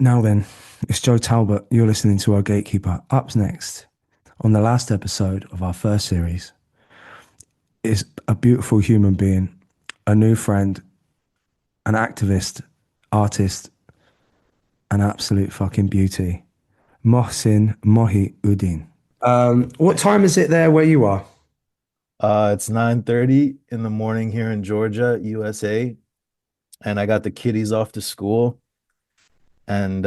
Now then, it's Joe Talbot. You're listening to our Gatekeeper. Up next, on the last episode of our first series, is a beautiful human being, a new friend, an activist, artist, an absolute fucking beauty. Mohsin Mohi Ud Din. What time is it there where you are? It's 9:30 in the morning here in Georgia, USA, and I got the kiddies off to school. And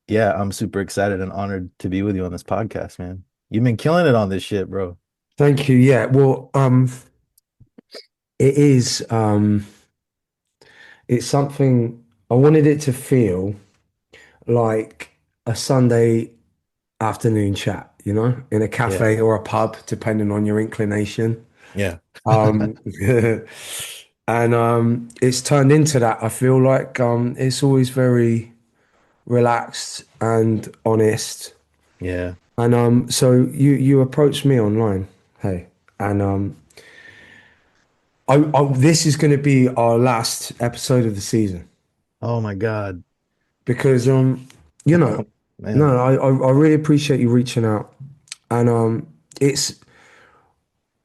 yeah, I'm super excited and honored to be with you on this podcast, man. You've been killing it on this shit, bro. Thank you. Yeah, well, it is. It's something I wanted it to feel like a Sunday afternoon chat, in a Yeah. cafe or a pub, depending on your inclination. Yeah. Um, and it's turned into that. I feel like it's always very relaxed and honest. Yeah. And so you approached me online, hey, and this is going to be our last episode of the season Oh my God. because you know, Man, no, I really appreciate you reaching out, and it's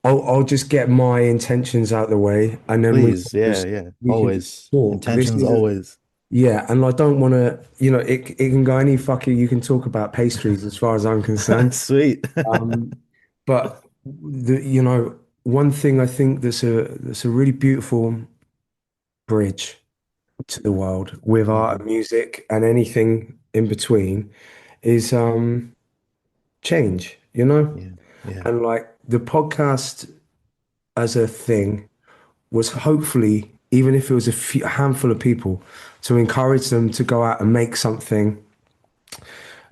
I'll just get my intentions out the way, and then please. Yeah, just yeah. we can just Always. talk. This Intentions is always. yeah, and I don't want to, it can go any fucking. You can talk about pastries as far as I'm concerned. Sweet. Um, but one thing I think that's a really beautiful bridge to the world with art Mhm. and music and anything in between is change, Yeah. Yeah. and like the podcast as a thing was hopefully, even if it was a handful of people, to encourage them to go out and make something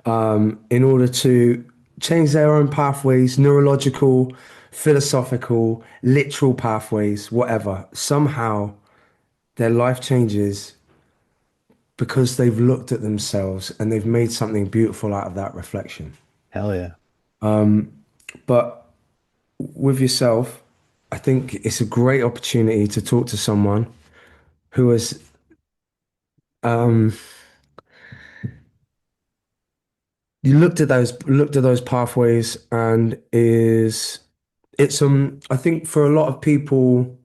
in order to change their own pathways, neurological, philosophical, literal pathways, whatever. Somehow their life changes because they've looked at themselves and they've made something beautiful out of that reflection. Hell yeah. But with yourself, I think it's a great opportunity to talk to someone who has um, you looked at those pathways and is it's I think for a lot of people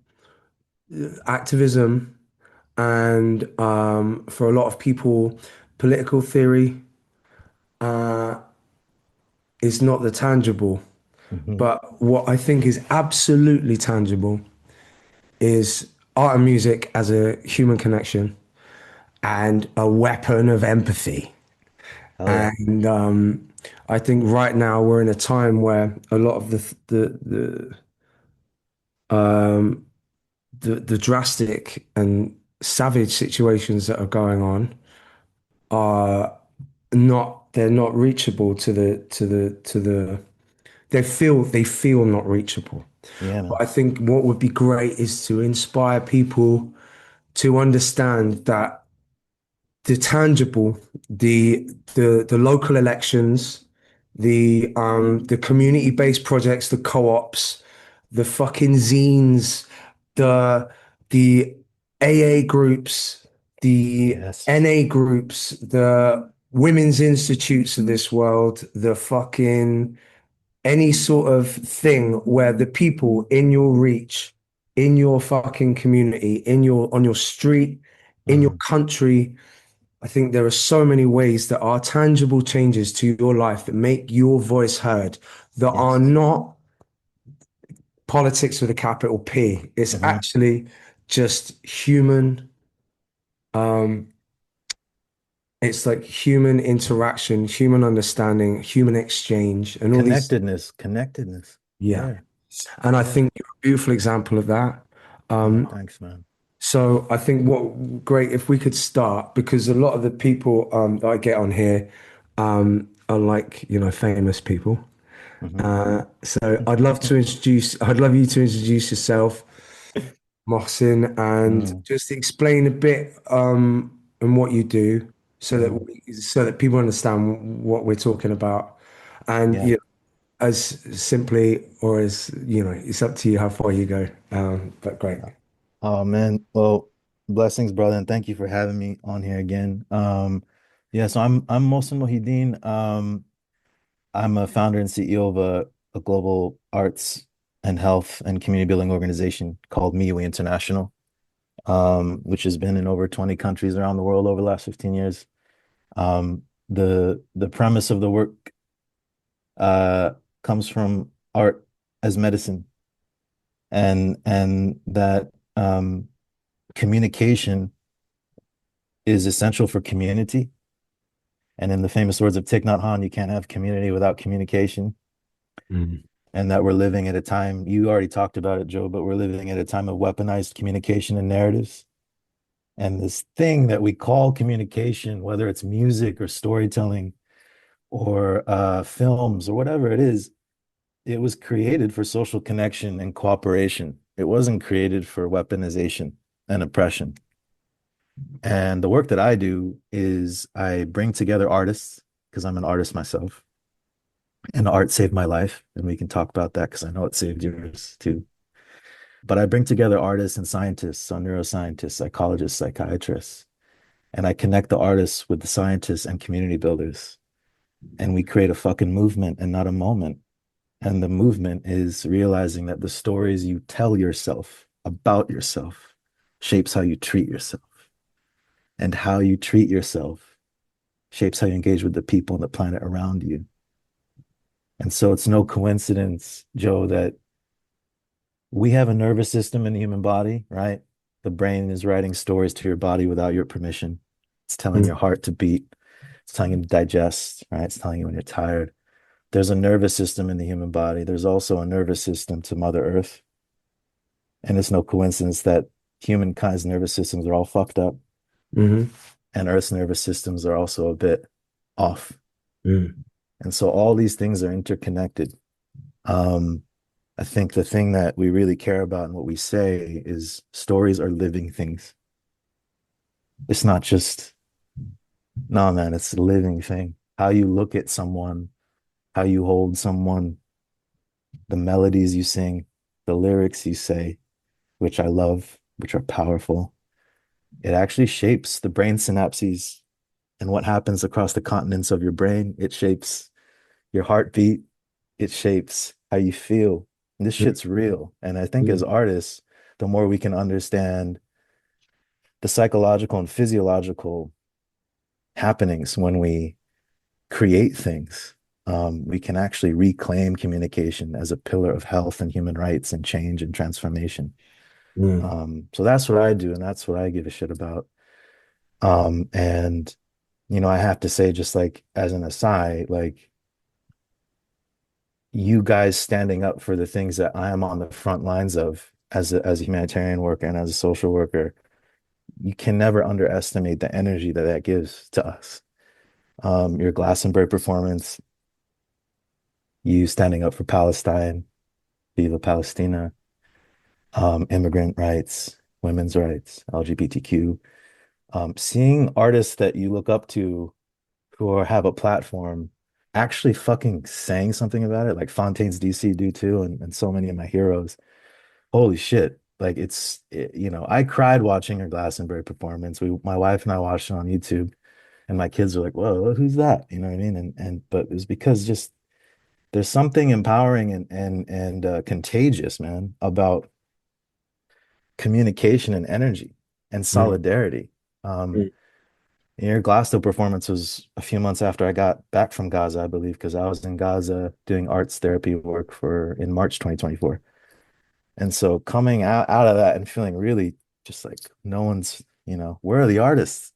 activism and for a lot of people political theory uh, is not the tangible, Mhm. but what I think is absolutely tangible is art and music as a human connection and a weapon of empathy. Hell yeah. And I think right now we're in a time where a lot of um, the drastic and savage situations that are going on are they're not reachable to the they feel not reachable. Yeah, But man. I think what would be great is to inspire people to understand that the tangible, the local elections, the community-based projects, the co-ops, the fucking zines, the AA groups, the Yes. NA groups, the women's institutes of this world, the fucking any sort of thing where the people in your reach, in your fucking community, on your street, in your Mhm. country, I think there are so many ways that are tangible changes to your life that make your voice heard, that are Yes. not politics with a capital P. It's Mhm. actually just human, um, it's like human interaction, human understanding, human exchange, and all these. Connectedness, connectedness. Yeah. Yeah, And I yeah. think you're a beautiful example of that. Oh, Um, thanks, man. so I think what great if we could start because a lot of the people that I get on here are like, famous people. Hmm. So I'd love you to introduce yourself, Mohsin, and Mm, just explain a bit and what you do hmm. so that people understand what we're talking about. And Yeah. as simply or as, it's up to you how far you go. But great. Oh man. Well, blessings, brother, and thank you for having me on here again. Yeah, so I'm Mohsin Mohi Ud Din. I'm a founder and CEO of a global arts and health and community building organization called MeWe International, which has been in over 20 countries around the world over the last 15 years. The premise of the work uh, comes from art as medicine, and that communication is essential for community. And in the famous words of Thich Nhat Hanh, you can't have community without communication. Mm. And that we're living at a time, you already talked about it, Joe, but we're living at a time of weaponized communication and narratives. And this thing that we call communication, whether it's music or storytelling or films or whatever it is, it was created for social connection and cooperation. It wasn't created for weaponization and oppression. And the work that I do is I bring together artists because I'm an artist myself, and art saved my life. And we can talk about that because I know it saved yours too. But I bring together artists and scientists, so neuroscientists, psychologists, psychiatrists, and I connect the artists with the scientists and community builders. And we create a fucking movement and not a moment. And the movement is realizing that the stories you tell yourself about yourself shapes how you treat yourself. And how you treat yourself shapes how you engage with the people and the planet around you. And so it's no coincidence, Joe, that we have a nervous system in the human body, right? The brain is writing stories to your body without your permission. It's telling your Mm. heart to beat. It's telling you to digest, right? It's telling you when you're tired. There's a nervous system in the human body. There's also a nervous system to Mother Earth. And it's no coincidence that humankind's nervous systems are all fucked up Hmm. and Earth's nervous systems are also a bit off. Mm. And so all these things are interconnected. Um, I think the thing that we really care about and what we say is stories are living things. It's not just, no, man, it's a living thing. How you look at someone, how you hold someone, the melodies you sing, the lyrics you say, which I love, which are powerful. It actually shapes the brain synapses and what happens across the continents of your brain. It shapes your heartbeat. It shapes how you feel. And this shit's real. And I think as Mm. artists, the more we can understand the psychological and physiological happenings when we create things, we can actually reclaim communication as a pillar of health and human rights and change and transformation. Mm. So that's what I do, and that's what I give a shit about. And I have to say, just like as an aside, like you guys standing up for the things that I am on the front lines of as a humanitarian worker and as a social worker, you can never underestimate the energy that that gives to us. Your Glastonbury performance, you standing up for Palestine, Viva Palestina, immigrant rights, women's rights, LGBTQ, seeing artists that you look up to have a platform actually fucking saying something about it, like Fontaine's DC do too, and so many of my heroes. Holy shit. Like I cried watching her Glastonbury performance. My wife and I watched it on YouTube, and my kids were like, "Whoa, who's that?" You know what I mean? But it was because just there's something empowering and contagious, man, about communication and energy and Mm. solidarity. Um, Mm. your Glasgow performance was a few months after I got back from Gaza, I believe, because I was in Gaza doing arts therapy work for in March 2024. And so coming out of that and feeling really just like no one's, where are the artists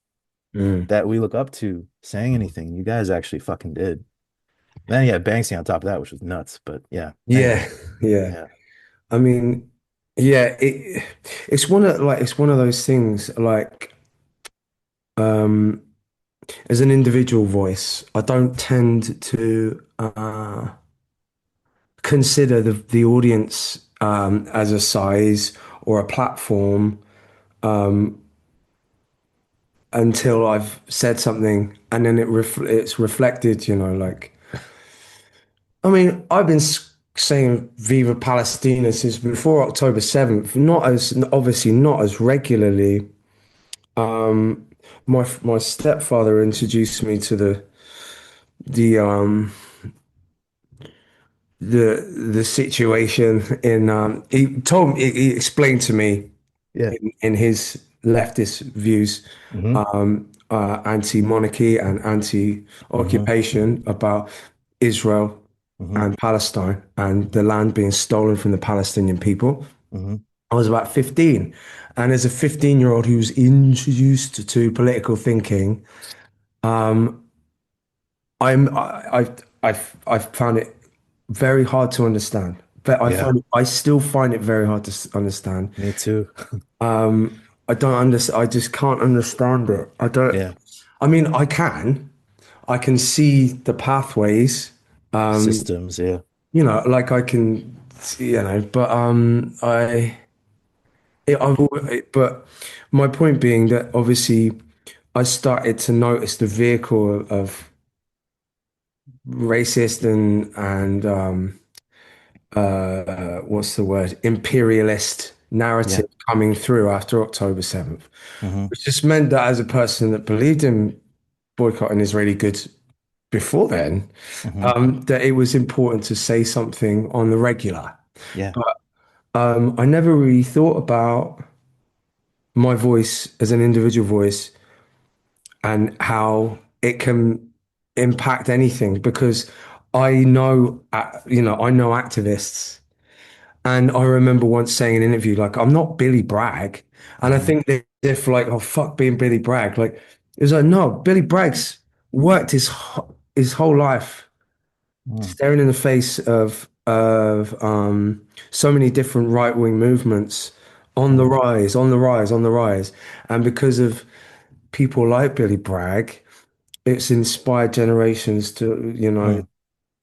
Mm. that we look up to saying anything? You guys actually fucking did. Then you had Banksy on top of that, which was nuts. But yeah, Yeah, anyway, yeah. yeah. I mean, yeah, it's one of those things like um as an individual voice, I don't tend to consider the audience as a size or a platform until I've said something and then it's reflected, like I mean, I've been saying Viva Palestina since before October 7th, not as obviously not as regularly. my stepfather introduced me to the the situation in he explained to me Yeah. in his leftist views, Hmm. anti-monarchy and Hmm. anti-occupation about Israel Hmm. and Palestine and the land being stolen from the Palestinian people. Hmm. I was about 15, and as a 15-year-old who was introduced to political thinking, um, I found it very hard to understand. But Yeah. I still find it very hard to understand. Me too. I don't understand. I just can't understand it. I don't. Yeah. I mean, I can see the pathways. Systems. Yeah. Like I can, but but my point being that obviously I started to notice the vehicle of racist and what's the word? Imperialist Yeah. narrative coming through after October 7th, Hmm. which just meant that as a person that believed in boycotting Israeli goods before then, Hmm. that it was important to say something on the regular. Yeah. But I never really thought about my voice as an individual voice and how it can impact anything because I know activists. And I remember once saying in an interview, like, I'm not Billy Bragg. And I Hmm. think that if like, oh, fuck being Billy Bragg. Like, it was like, no, Billy Bragg's worked his whole life Mm. staring in the face of so many different right-wing movements on the Mm. rise, on the rise, on the rise. And because of people like Billy Bragg, it's inspired generations to, Mm.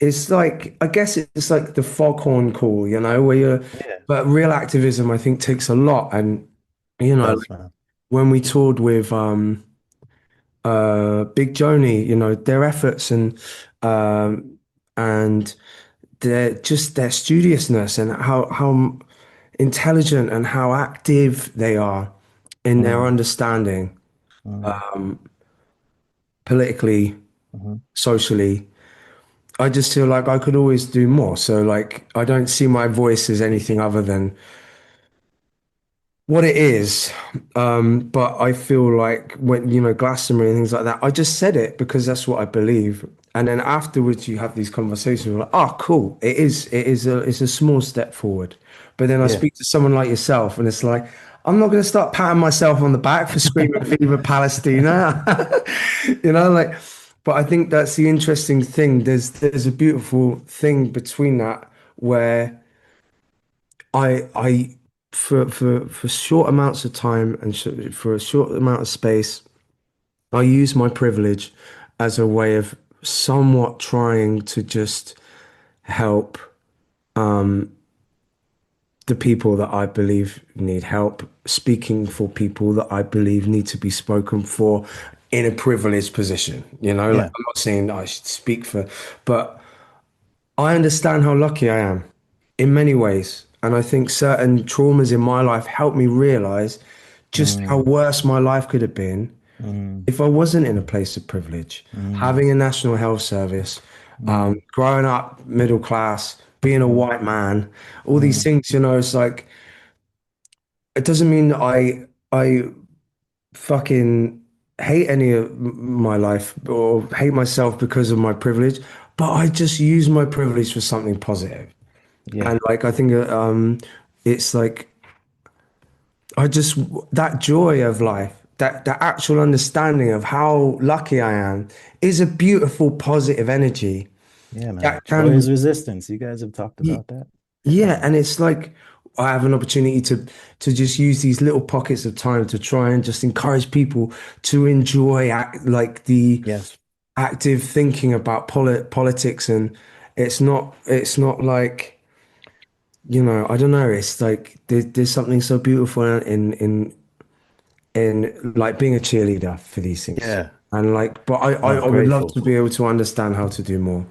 it's like, I guess it's like the foghorn call, where you're, Yeah. but real activism, I think, takes a lot. And, It like does, man. when we toured with Big Joni, their efforts and their studiousness and how intelligent and how active they are in their Mm. understanding Mm. politically, Hmm. socially. I just feel like I could always do more. So like I don't see my voice as anything other than what it is. But I feel like when, Glastonbury and things like that, I just said it because that's what I believe. And then afterwards you have these conversations like, oh, cool. It's a small step forward. But then I Yeah. speak to someone like yourself and it's like, I'm not going to start patting myself on the back for screaming Viva Palestina. Like, but I think that's the interesting thing. There's a beautiful thing between that where I for short amounts of time and for a short amount of space, I use my privilege as a way of somewhat trying to just help the people that I believe need help, speaking for people that I believe need to be spoken for in a privileged position. Like Yeah. I'm not saying that I should speak for, but I understand how lucky I am in many ways. And I think certain traumas in my life helped me realize just how Mm. worse my life could have been Mm. if I wasn't in a place of privilege. Mm. Having a national health service, Mm. growing up middle class, being a Mm. white man, all these Mm. things, it's like, it doesn't mean that I fucking hate any of my life or hate myself because of my privilege, but I just use my privilege for something positive. Yeah. And like I think it's like I just that joy of life, that actual understanding of how lucky I am is a beautiful positive energy Yeah, man. that Joy is can resistance. You guys have talked y- about that. yeah, and it's like I have an opportunity to just use these little pockets of time to try and just encourage people to enjoy like the Yes. active thinking about politics, and it's not like I don't know. It's like there's something so beautiful in like being a cheerleader for these things. Yeah. And like, but I'm I would love grateful. to be able to understand how to do more.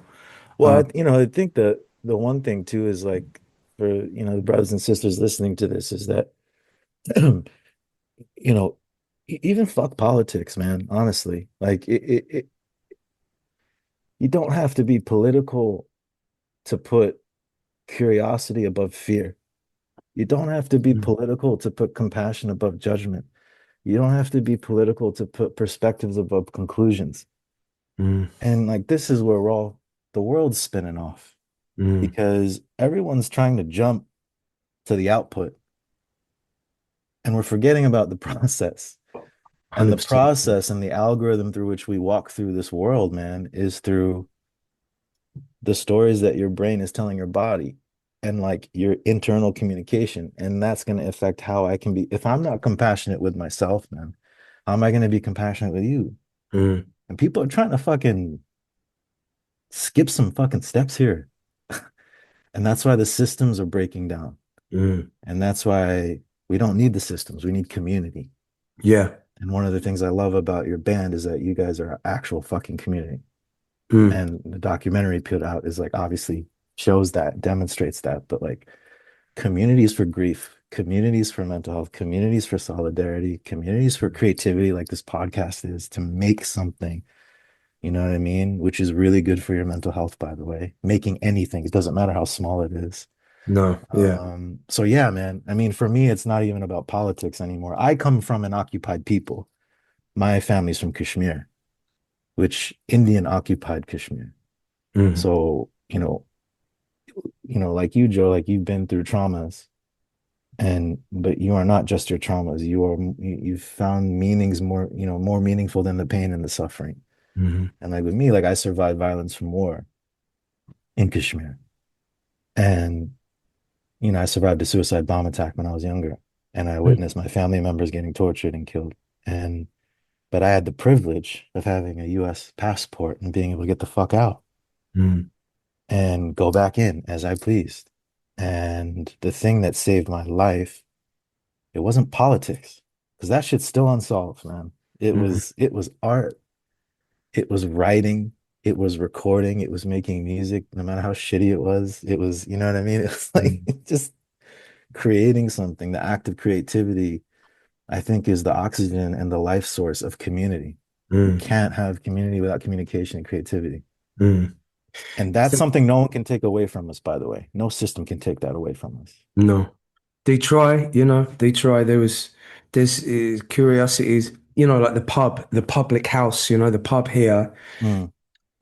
Well, I think the one thing too is like for, the brothers and sisters listening to this is that, you know, Even fuck politics, man. Honestly, like you don't have to be political to put curiosity above fear. You don't have to be Mm, political to put compassion above judgment. You don't have to be political to put perspectives above conclusions. mm, And like this is where the world's spinning off mm. because everyone's trying to jump to the output and we're forgetting about the process. And the 100%. process and the algorithm through which we walk through this world, man, is through the stories that your brain is telling your body and like your internal communication. And that's going to affect how I can be. If I'm not compassionate with myself, man, how am I going to be compassionate with you? Mm, And people are trying to fucking skip some fucking steps here. And that's why the systems are breaking down. mm. And that's why we don't need the systems. We need community. Yeah. And one of the things I love about your band is that you guys are actual fucking community. Mm, And the documentary put out is like obviously shows that, demonstrates that, but like communities for grief, communities for mental health, communities for solidarity, communities for creativity, like this podcast is to make something, you know what I mean? Which is really good for your mental health, by the way. Making anything, it doesn't matter how small it is. no. Yeah. So yeah, man. I mean, for me, it's not even about politics anymore. I come from an occupied people. My family's from Kashmir, which Indian occupied Kashmir. Mm, So, like you, Joe, like you've been through traumas and but you are not just your traumas. You've found meanings more, more meaningful than the pain and the suffering. mm, And like with me, like I survived violence from war in Kashmir. And, I survived a suicide bomb attack when I was younger. And I mm, witnessed my family members getting tortured and killed. And but I had the privilege of having a US passport and being able to get the fuck out mm, and go back in as I pleased. And the thing that saved my life, it wasn't politics, because that shit's still unsolved, man. It mm, was it was art, it was writing, it was recording, it was making music, no matter how shitty it was. It was, you know what I mean? It was like mm, just creating something. The act of creativity, I think, is the oxygen and the life source of community. You mm, can't have community without communication and creativity. mm. And that's So, something no one can take away from us, by the way. No system can take that away from us. no. They try, they try. There's curiosities, like the pub, the public house, the pub here Mm,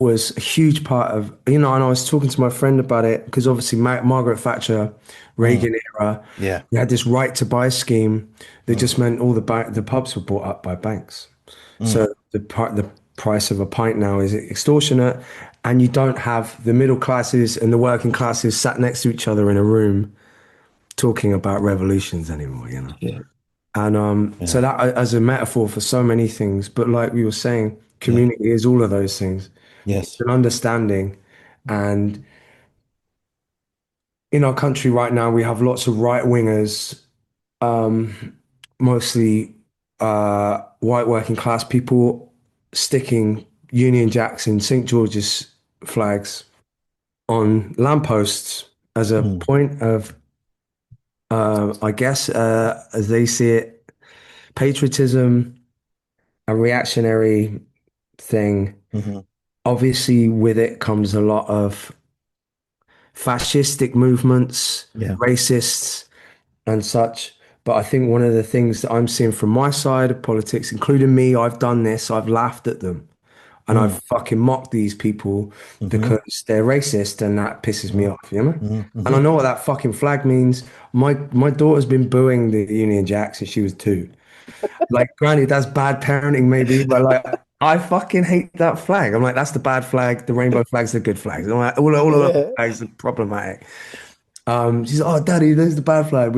was a huge part of, and I was talking to my friend about it because obviously Margaret Thatcher, mm, Reagan era, yeah. we had this right to buy scheme that Mm, just meant all the pubs were bought up by banks. mm, So the price of a pint now is extortionate, and you don't have the middle classes and the working classes sat next to each other in a room talking about revolutions anymore. shit. And so Yeah. that as a metaphor for so many things, but like we were saying, Yeah. community is all of those things. It's Yes. an understanding. And in our country right now, we have lots of right wingers, mostly white working class people sticking Union Jacks and St. George's flags on lampposts as a Mm, point of, I guess, as they see it, patriotism, a reactionary thing. hmm. Obviously, with it comes a lot of fascistic movements, Yeah. racists, and such. But I think one of the things that I'm seeing from my side of politics, including me, I've done this, I've laughed at them and I've Mm, fucking mocked these people hmm. because they're racist and that pisses me Mm, off. hmm. And I Hmm. know what that fucking flag means. My daughter's been booing the Union Jack since she was 2. Like, granted, that's bad parenting, maybe, but like, I fucking hate that flag. I'm like, that's the bad flag. The rainbow flag's the good flag. I'm like, all of those Yeah. flags are problematic. She's like, oh, daddy, there's the bad flag.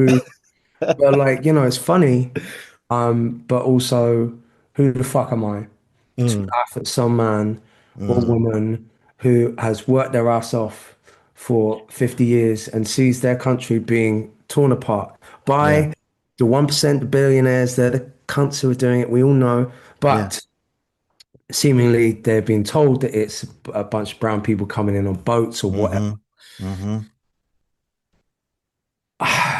But like, it's funny. But also, who the fuck am I to Mm, laugh at some man or mm, woman who has worked their ass off for 50 years and sees their country being torn apart yeah. by the 1% billionaires? They're the cunts who are doing it, we all know. Yeah. But seemingly they're being told that it's a bunch of brown people coming in on boats or whatever. Hmm. Hmm.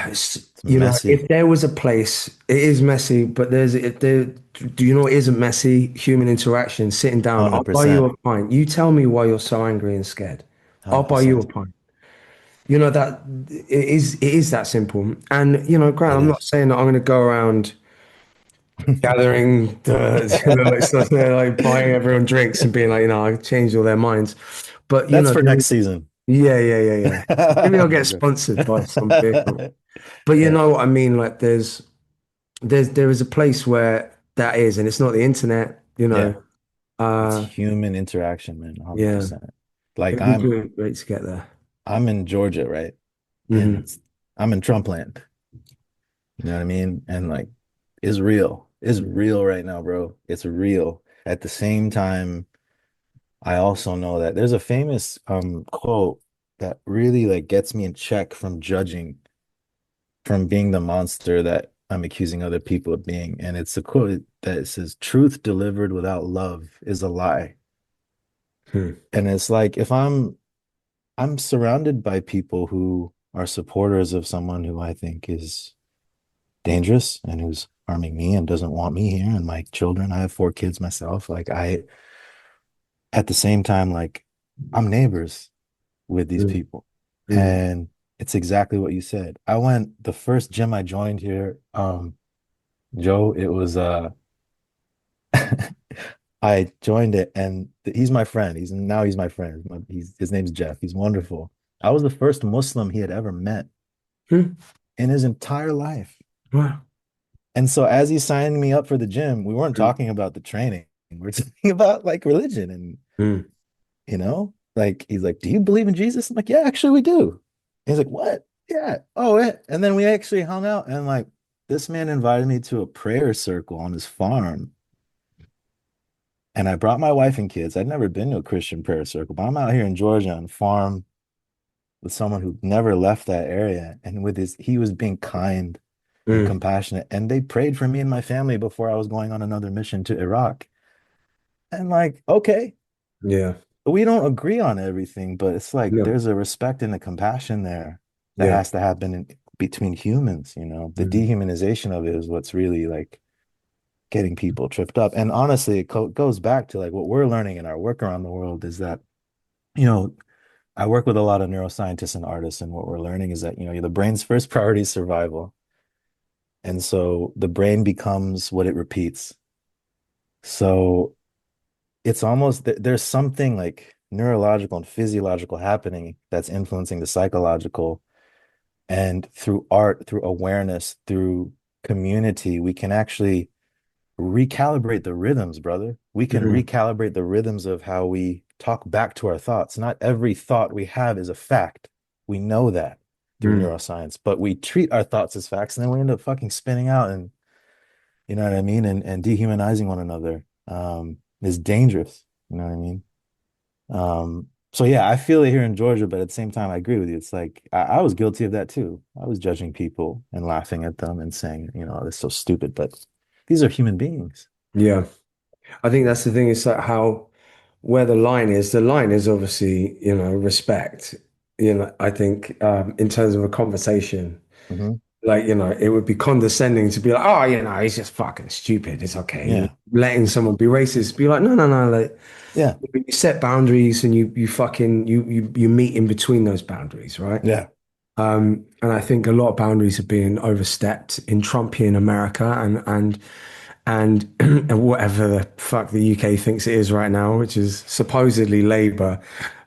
It's messy. If there was a place, it is messy, but if there, do you know what isn't messy? Human interaction, sitting down. I'll buy you 100%. a pint. You tell me why you're so angry and scared. I'll buy you a 100%. pint. That it is that simple. And Grant, It I'm not is. saying that I'm going to go around gathering like buying everyone drinks and being like, I changed all their minds. But That's for next season. yeah, yeah, yeah, yeah. Maybe I'll I'm get joking. sponsored by some vehicle. But you Yeah. know what I mean? Like there is a place where that is, and it's not the internet, Yeah. It's Uh human interaction, man. yeah. 100%. Like It'd be great to get there. I'm in Georgia, right? Hmm. And I'm in Trump land. You know what I mean? And like is real right now, bro. It's real. At the same time, I also know that there's a famous quote that really like gets me in check from judging, from being the monster that I'm accusing other people of being. And it's a quote that says, "Truth delivered without love is a lie." Hmm. And it's like if I'm surrounded by people who are supporters of someone who I think is dangerous and who's harming me and doesn't want me here and my children. I have four kids myself. Like at the same time, like I'm neighbors with these Hmm. people. Hmm. And it's exactly what you said. I went the first gym I joined here, Joe, it was I joined it and he's my friend. He's my friend. His name's Jeff. He's wonderful. I was the first Muslim he had ever met Hmm. in his entire life. Wow. And so as he's signing me up for the gym, we weren't Hmm. talking about the training. We were talking about like religion and Hmm. like he's like, "Do you believe in Jesus?" I'm like, "Yeah, actually we do." And he's like, "What?" "Yeah." "Oh, yeah." And then we actually hung out and like this man invited me to a prayer circle on his farm. And I brought my wife and kids. I'd never been to a Christian prayer circle, but I'm out here in Georgia on a farm with someone who never left that area. And he was being kind and Hmm. compassionate. And they prayed for me and my family before I was going on another mission to Iraq. And like, okay, Yeah. we don't agree on everything, but it's like No. there's a respect and a compassion there that Yeah. has to happen between humans, you know. The Hmm. dehumanization of it is what's really like getting people tripped up. And honestly, goes back to like what we're learning in our work around the world is that, you know, I work with a lot of neuroscientists and artists, and what we're learning is that, the brain's first priority is survival. And so the brain becomes what it repeats. So it's almost there's something like neurological and physiological happening that's influencing the psychological. And through art, through awareness, through community, we can actually recalibrate the rhythms, brother. We can Hmm. recalibrate the rhythms of how we talk back to our thoughts. Not every thought we have is a fact. We know that through Hmm. neuroscience, but we treat our thoughts as facts and then we end up fucking spinning out and you know what I mean? And dehumanizing one another is dangerous. You know what I mean? So yeah, I feel it here in Georgia, but at the same time, I agree with you. It's like I was guilty of that too. I was judging people and laughing at them and saying, "That's so stupid." But these are human beings. Yeah. I think that's the thing. It's like how where the line is. The line is obviously, respect. I think in terms of a conversation, Hmm. like, it would be condescending to be like, oh, he's just fucking stupid. It's okay. Yeah, Letting someone be racist, be like, no, no, no. Like, yeah, you set boundaries and you meet in between those boundaries, right? yeah, And I think a lot of boundaries are being overstepped in Trumpian America and and whatever the fuck the UK thinks it is right now, which is supposedly Labour,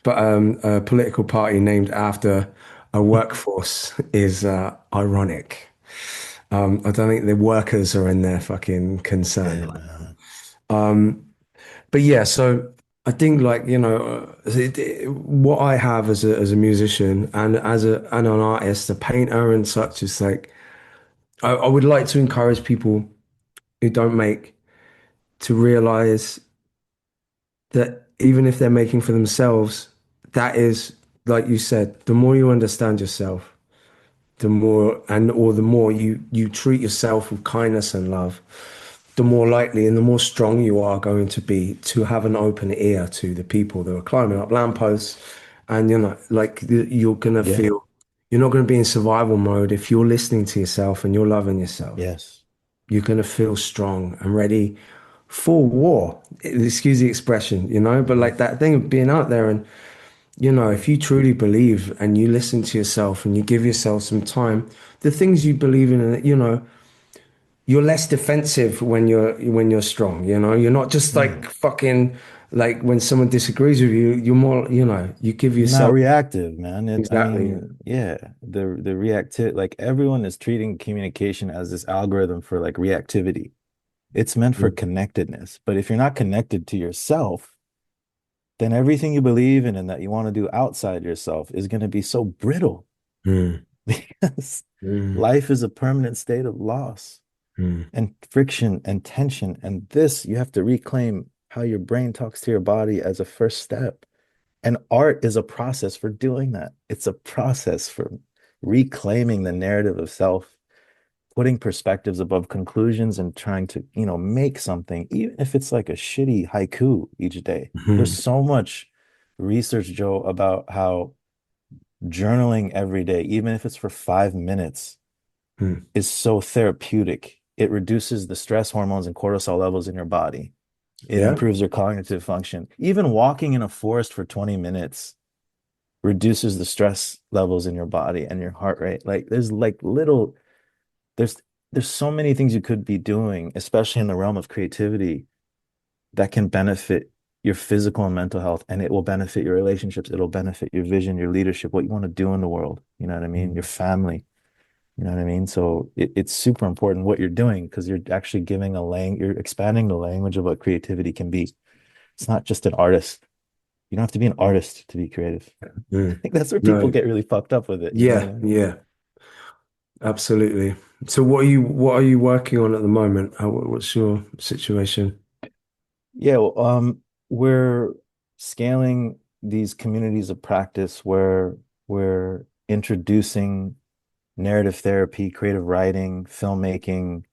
but a political party named after a workforce is ironic. I don't think the workers are in there fucking concerned. yeah, man. But yeah, so I think like what I have as a musician and and an artist, a painter and such is like I would like to encourage people who don't make to realize that even if they're making for themselves, that is, like you said, the more you understand yourself, the more or the more you treat yourself with kindness and love, the more likely and the more strong you are going to be to have an open ear to the people that are climbing up lampposts, and like you're gonna Yeah, feel. You're not going to be in survival mode if you're listening to yourself and you're loving yourself. Yes. You're going to feel strong and ready for war. Excuse the expression, you know, but Mhm. like that thing of being out there and, you know, if you truly believe and you listen to yourself and you give yourself some time, the things you believe in, you know, you're less defensive when you're strong, you know. You're not just Yeah. like fucking like when someone disagrees with you, you're more, you know, you give You're not yourself reactive, man. I exactly. mean, yeah, the reactive, like everyone is treating communication as this algorithm for like reactivity. It's meant for Mm, connectedness. But if you're not connected to yourself, then everything you believe in and that you want to do outside yourself is going to be so brittle mm, because mm, life is a permanent state of loss mm, and friction and tension. And this, you have to reclaim how your brain talks to your body as a first step. And art is a process for doing that. It's a process for reclaiming the narrative of self, putting perspectives above conclusions and trying to, make something, even if it's like a shitty haiku each day. There's mm, so much research, Joe, about how journaling every day, even if it's for 5 minutes, mm. is so therapeutic. It reduces the stress hormones and cortisol levels in your body. It Yeah. improves your cognitive function. Even walking in a forest for 20 minutes reduces the stress levels in your body and your heart rate. Like there's there's so many things you could be doing, especially in the realm of creativity, that can benefit your physical and mental health, and it will benefit your relationships. It'll benefit your vision, your leadership, what you want to do in the world. You know what I mean? Your Mm. family. You know what I mean? So it's super important what you're doing because you're actually giving you're expanding the language of what creativity can be. It's not just an artist. You don't have to be an artist to be creative. I Mm. think that's where people No. get really fucked up with it. You know what I Yeah, mean? yeah, absolutely. So what are you working on at the moment? What's your situation? Yeah, well, we're scaling these communities of practice where we're introducing narrative therapy, creative writing, filmmaking,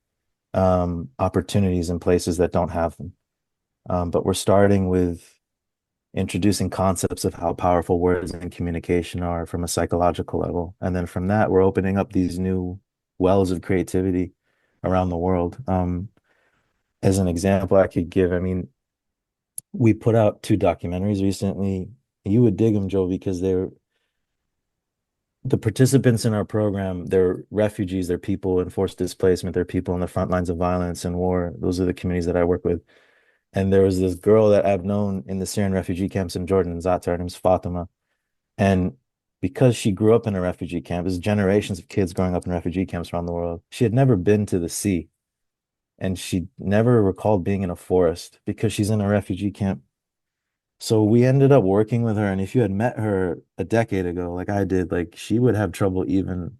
opportunities in places that don't have them. But we're starting with introducing concepts of how powerful words and communication are from a psychological level. And then from that, we're opening up these new wells of creativity around the world. As an example, I could give, I mean, we put out two documentaries recently. You would dig them, Joe, because they're the participants in our program, they're refugees, they're people in forced displacement, they're people on the front lines of violence and war. Those are the communities that I work with. And there was this girl that I've known in the Syrian refugee camps in Jordan and Zatar. Her name's Fatima. And because she grew up in a refugee camp, there's generations of kids growing up in refugee camps around the world. She had never been to the sea and she never recalled being in a forest because she's in a refugee camp. So we ended up working with her. And if you had met her a decade ago, like I did, like she would have trouble even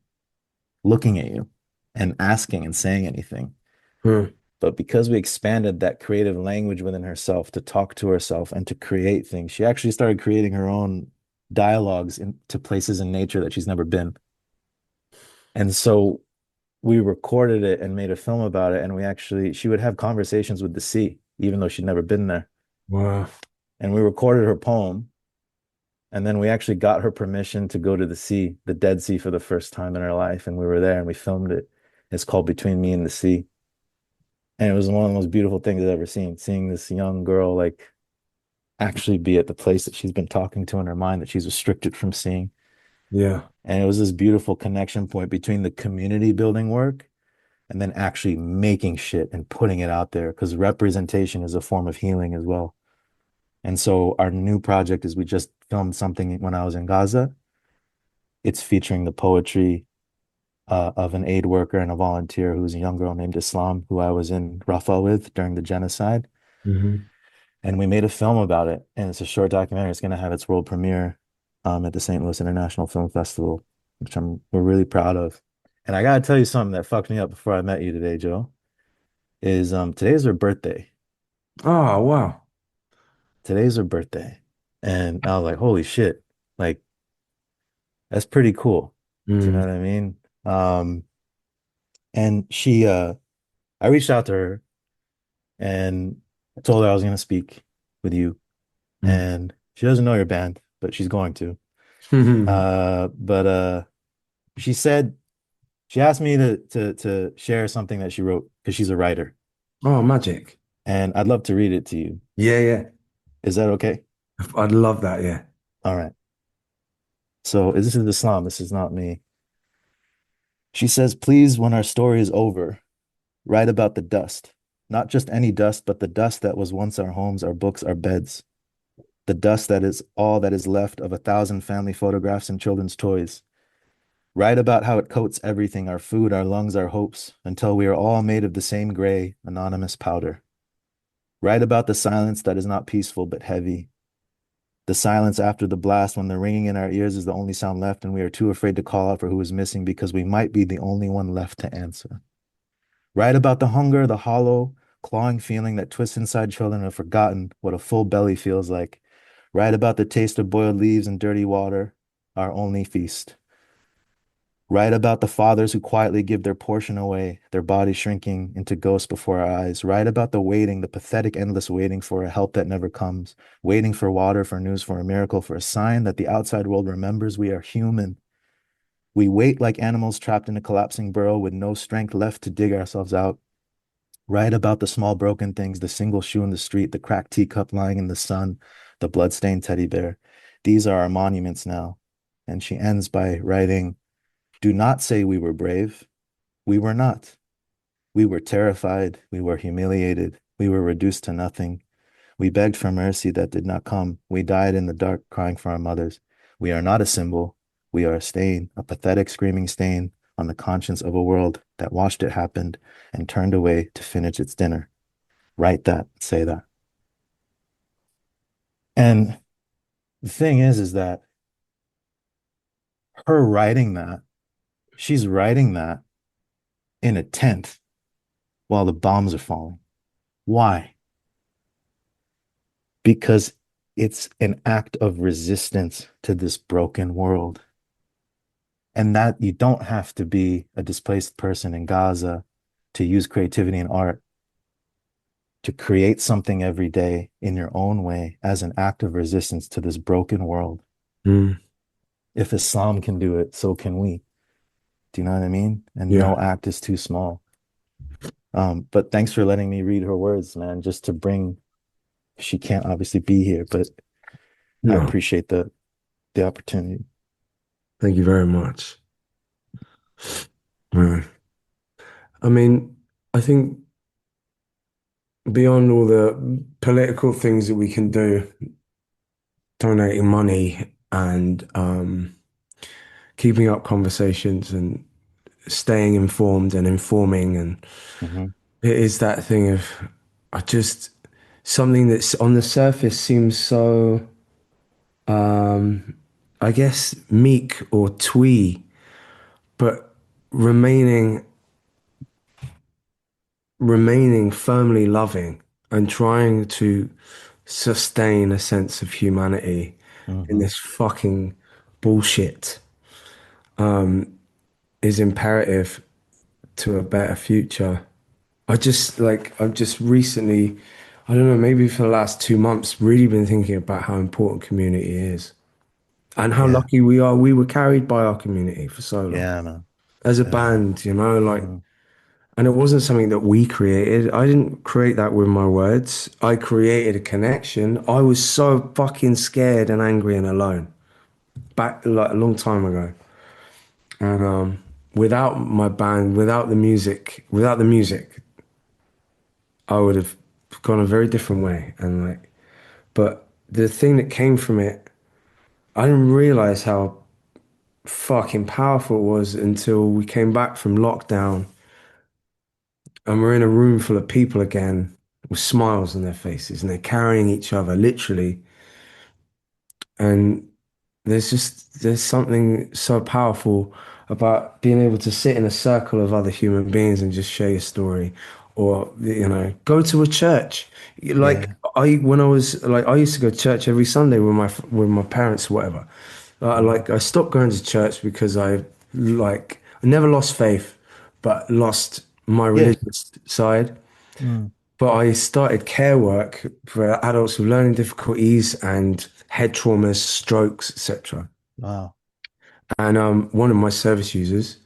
looking at you and asking and saying anything. Hmm. But because we expanded that creative language within herself to talk to herself and to create things, she actually started creating her own dialogues into places in nature that she's never been. And so we recorded it and made a film about it. And she would have conversations with the sea, even though she'd never been there. Wow. And we recorded her poem. And then we actually got her permission to go to the sea, the Dead Sea, for the first time in her life. And we were there and we filmed it. It's called Between Me and the Sea. And it was one of the most beautiful things I've ever seen, seeing this young girl like actually be at the place that she's been talking to in her mind that she's restricted from seeing. Yeah. And it was this beautiful connection point between the community building work and then actually making shit and putting it out there because representation is a form of healing as well. And so our new project is we just filmed something when I was in Gaza. It's featuring the poetry of an aid worker and a volunteer who's a young girl named Islam, who I was in Rafah with during the genocide. Hmm. And we made a film about it. And it's a short documentary. It's going to have its world premiere at the St. Louis International Film Festival, which we're really proud of. And I gotta tell you something that fucked me up before I met you today, Joe, is today's her birthday. Oh, wow. Today's her birthday. And I was like, holy shit, like that's pretty cool. Do you know Mm, what I mean? And I reached out to her and I told her I was gonna speak with you. mm. And she doesn't know your band, but she's going to. But She said she asked me to share something that she wrote because she's a writer, Oh, magic. and I'd love to read it to you. Yeah, yeah. Is that okay? I'd love that. Yeah. All right. So this is Islam. This is not me. She says, please, when our story is over, write about the dust. Not just any dust, but the dust that was once our homes, our books, our beds. The dust that is all that is left of 1,000 family photographs and children's toys. Write about how it coats everything, our food, our lungs, our hopes, until we are all made of the same gray, anonymous powder. Write about the silence that is not peaceful but heavy. The silence after the blast when the ringing in our ears is the only sound left and we are too afraid to call out for who is missing because we might be the only one left to answer. Write about the hunger, the hollow, clawing feeling that twists inside children who have forgotten what a full belly feels like. Write about the taste of boiled leaves and dirty water, our only feast. Write about the fathers who quietly give their portion away, their bodies shrinking into ghosts before our eyes. Write about the waiting, the pathetic, endless waiting for a help that never comes, waiting for water, for news, for a miracle, for a sign that the outside world remembers we are human. We wait like animals trapped in a collapsing burrow with no strength left to dig ourselves out. Write about the small broken things, the single shoe in the street, the cracked teacup lying in the sun, the bloodstained teddy bear. These are our monuments now. And she ends by writing, do not say we were brave. We were not. We were terrified. We were humiliated. We were reduced to nothing. We begged for mercy that did not come. We died in the dark, crying for our mothers. We are not a symbol. We are a stain, a pathetic, screaming stain on the conscience of a world that watched it happen and turned away to finish its dinner. Write that, say that. And the thing is that her writing that, she's writing that in a tent while the bombs are falling. Why? Because it's an act of resistance to this broken world. And that you don't have to be a displaced person in Gaza to use creativity and art to create something every day in your own way as an act of resistance to this broken world. Mm, If Islam can do it, so can we. Do you know what I mean? And yeah. no act is too small. But thanks for letting me read her words, man, just to bring, she can't obviously be here, but I No, appreciate the opportunity. thank you very much. Mm. I mean, I think beyond all the political things that we can do, donating money and keeping up conversations and staying informed and informing, and Mm-hmm. it is that thing of I just something that's on the surface seems so I guess meek or twee, but remaining remaining firmly loving and trying to sustain a sense of humanity in Mm-hmm. this fucking bullshit is imperative to a better future. I've just recently, I don't know, maybe for the last 2 months, really been thinking about how important community is and how Yeah. lucky we are. We were carried by our community for so long Yeah, man. as a Yeah. band, you know, like, Mm-hmm. and it wasn't something that we created. I didn't create that with my words. I created a connection. I was so fucking scared and angry and alone back like a long time ago. And without my band, without the music, I would have gone a very different way. And like, but the thing that came from it, I didn't realize how fucking powerful it was until we came back from lockdown and we're in a room full of people again with smiles on their faces and they're carrying each other literally. And there's something so powerful about being able to sit in a circle of other human beings and just share your story, or go to a church. Like Yeah. I used to go to church every Sunday with my parents or whatever. Mm-hmm. Like I stopped going to church because I never lost faith, but lost my Yeah. religious side. Mm. But I started care work for adults with learning difficulties and head traumas, strokes, etc. Wow. And one of my service users,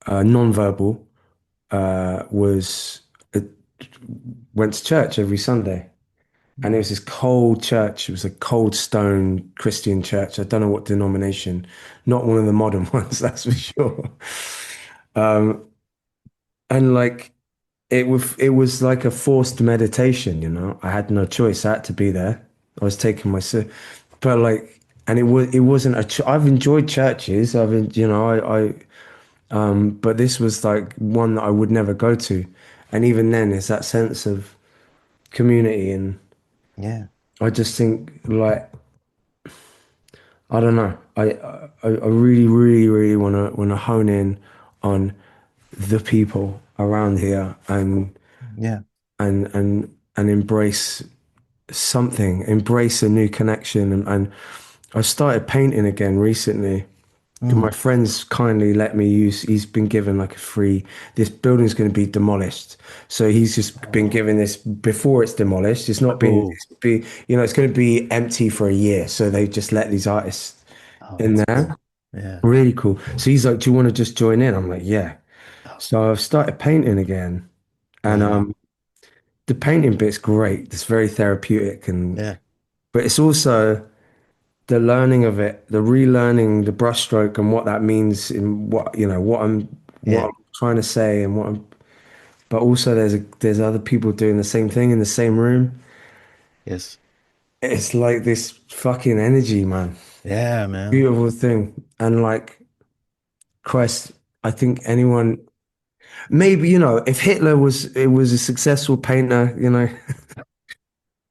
non-verbal, was uh, went to church every Sunday. And it was this cold church. It was a cold stone Christian church. I don't know what denomination, not one of the modern ones, that's for sure. And like it was like a forced meditation, you know. I had no choice. I had to be there. I was taking my but like, and it wasn't I've enjoyed churches. You know, but this was like one that I would never go to. And even then, it's that sense of community, and Yeah. I just think like I don't know. I really, really, really wanna hone in on the people around here Yeah. and embrace something, embrace a new connection. And I started painting again recently. My Mm. friend's kindly let me use, he's been given like a free, this building's going to be demolished. So he's just been Oh, given this before it's demolished. It's not being, cool. it's going to be empty for a year. So they just let these artists Oh, in that's there. cool. Yeah. Really cool. So he's like, "Do you want to just join in?" I'm like, "Yeah." Oh, So I've started painting again, and yeah. the painting bit's great. It's very therapeutic, and Yeah. but it's also the learning of it, the relearning the brushstroke and what that means in what Yeah. I'm trying to say and what I'm. But also, there's other people doing the same thing in the same room. Yes. It's like this fucking energy, man. Yeah, man. Beautiful thing, and like Christ, I think anyone. Maybe, if Hitler was a successful painter,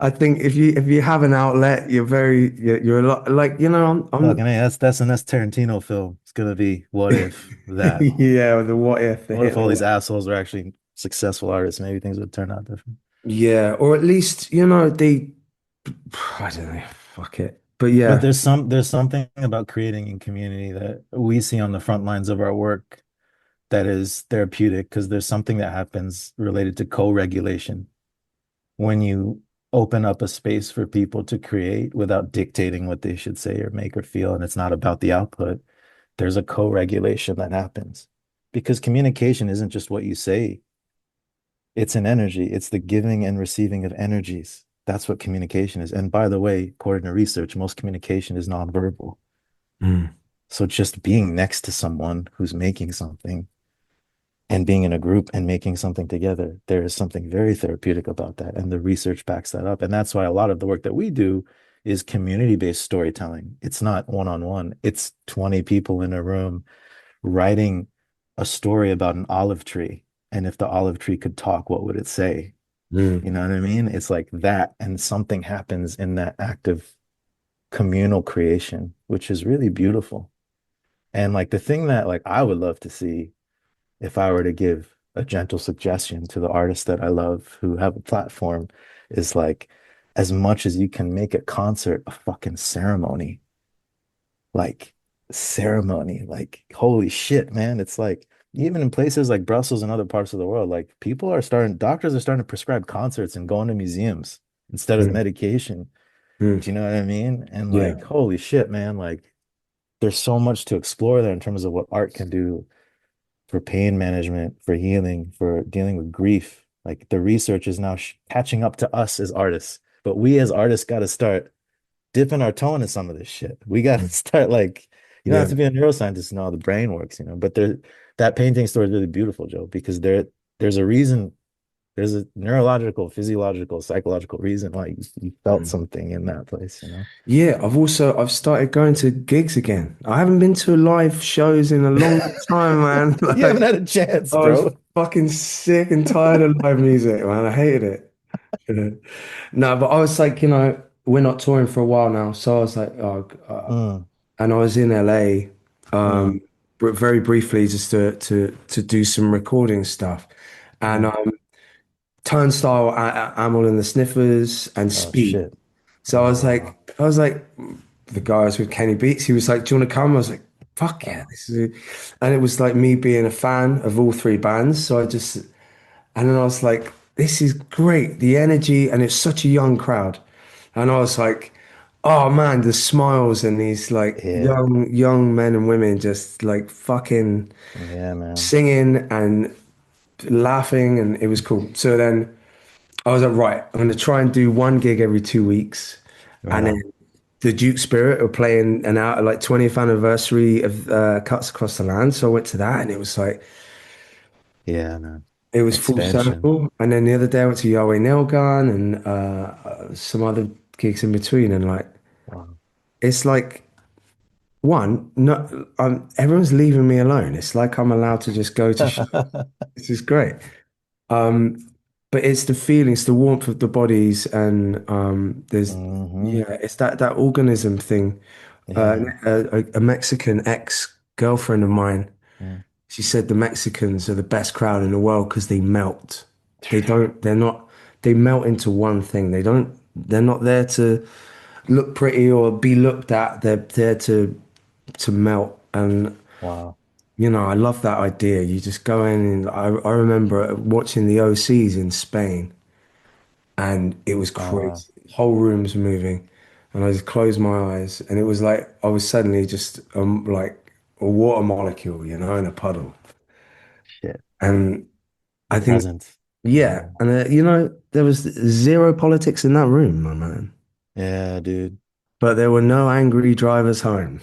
I think if you have an outlet, you're a lot like, Fucking hey, that's the next Tarantino film. It's gonna be what if that? yeah, the what if the What if all Hitler. these assholes were actually successful artists? Maybe things would turn out different. Yeah, or at least, they I don't know, fuck it. But But yeah. there's something about creating in community that we see on the front lines of our work that is therapeutic because there's something that happens related to co-regulation when you open up a space for people to create without dictating what they should say or make or feel, and it's not about the output. There's a co-regulation that happens because communication isn't just what you say, it's an energy. It's the giving and receiving of energies. That's what communication is. And by the way, according to research, most communication is nonverbal. Mm, So just being next to someone who's making something and being in a group and making something together, there is something very therapeutic about that. And the research backs that up. And that's why a lot of the work that we do is community-based storytelling. It's not one-on-one. It's 20 people in a room writing a story about an olive tree. And if the olive tree could talk, what would it say? mm, You know what I mean? It's like that. And something happens in that act of communal creation, which is really beautiful. And like the thing that like I would love to see if I were to give a gentle suggestion to the artists that I love who have a platform is like as much as you can make a concert a fucking ceremony, like like holy shit, man. It's like even in places like Brussels and other parts of the world, like doctors are starting to prescribe concerts and going to museums instead of mm, medication. mm. Do you know what I mean? And Yeah. like, holy shit, man, like there's so much to explore there in terms of what art can do for pain management, for healing, for dealing with grief. Like the research is now catching up to us as artists, but we as artists got to start dipping our toe into some of this shit. We got to Mm. start like, you don't have Yeah. to be a neuroscientist to know how the brain works, but that painting story is really beautiful, Joe, because there's a reason, there's a neurological, physiological, psychological reason why you felt Mm. something in that place. Yeah, I've started going to gigs again. I haven't been to live shows in a long time, man. You haven't had a chance, I was bro. fucking sick and tired of live music, man. I hated it. No, but I was like, we're not touring for a while now, so I was like, oh, Mm, and I was in LA, mm, very briefly just to do some recording stuff, and mm. Turnstile, Amyl and the Sniffers, and Oh Speed. shit. So Oh wow. I was like, the guy was with Kenny Beats. He was like, "Do you want to come?" I was like, "Fuck yeah, Oh, this is it." And it was like me being a fan of all three bands. And then I was like, "This is great, the energy," and it's such a young crowd. And I was like, Oh man, the smiles and these like Yeah. young men and women just like fucking Yeah, man. singing and laughing, and it was cool. So then I was like, right, I'm gonna try and do one gig every 2 weeks, Right and then on. the Duke Spirit were playing an out like 20th anniversary of Cuts Across the Land. So I went to that, and it was like Yeah, man. it was full Expansion. circle. And then the other day I went to Yahweh Nail Gun and some other gigs in between, and like Wow. it's like one, no, everyone's leaving me alone. It's like I'm allowed to just go to show. This is great. Um, but it's the feelings, the warmth of the bodies, and there's Hmm. yeah, it's that organism thing. Yeah. A Mexican ex-girlfriend of mine, Mm. she said the Mexicans are the best crowd in the world because they melt. They're not, they melt into one thing. They're not there to look pretty or be looked at. They're there to melt. And Wow. I love that idea. You just go in, and I remember watching the OCs in Spain, and it was Oh, wow. crazy. Whole rooms moving, and I just closed my eyes, and it was like I was suddenly just like a water molecule, in a puddle. Shit. And I think, Present. yeah, Yeah. and there was zero politics in that room, my man. Yeah, dude. But there were no angry drivers home.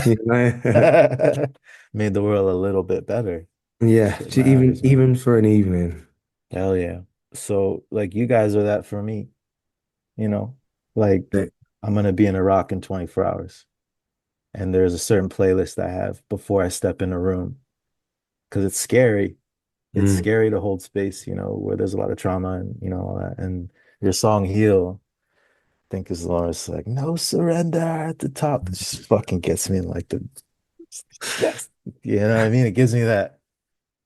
You know? Made the world a little bit better. Yeah, Shit even matters, man. even for an evening. Hell yeah. So, like, you guys are that for me, you know? Like, But, I'm gonna be in Iraq in 24 hours. And there's a certain playlist I have before I step in a room because it's scary. It's mm, scary to hold space, where there's a lot of trauma and, all that. And your song Heal, I think as long as like no surrender at the top, it just fucking gets me in like the yes. You know what I mean? It gives me that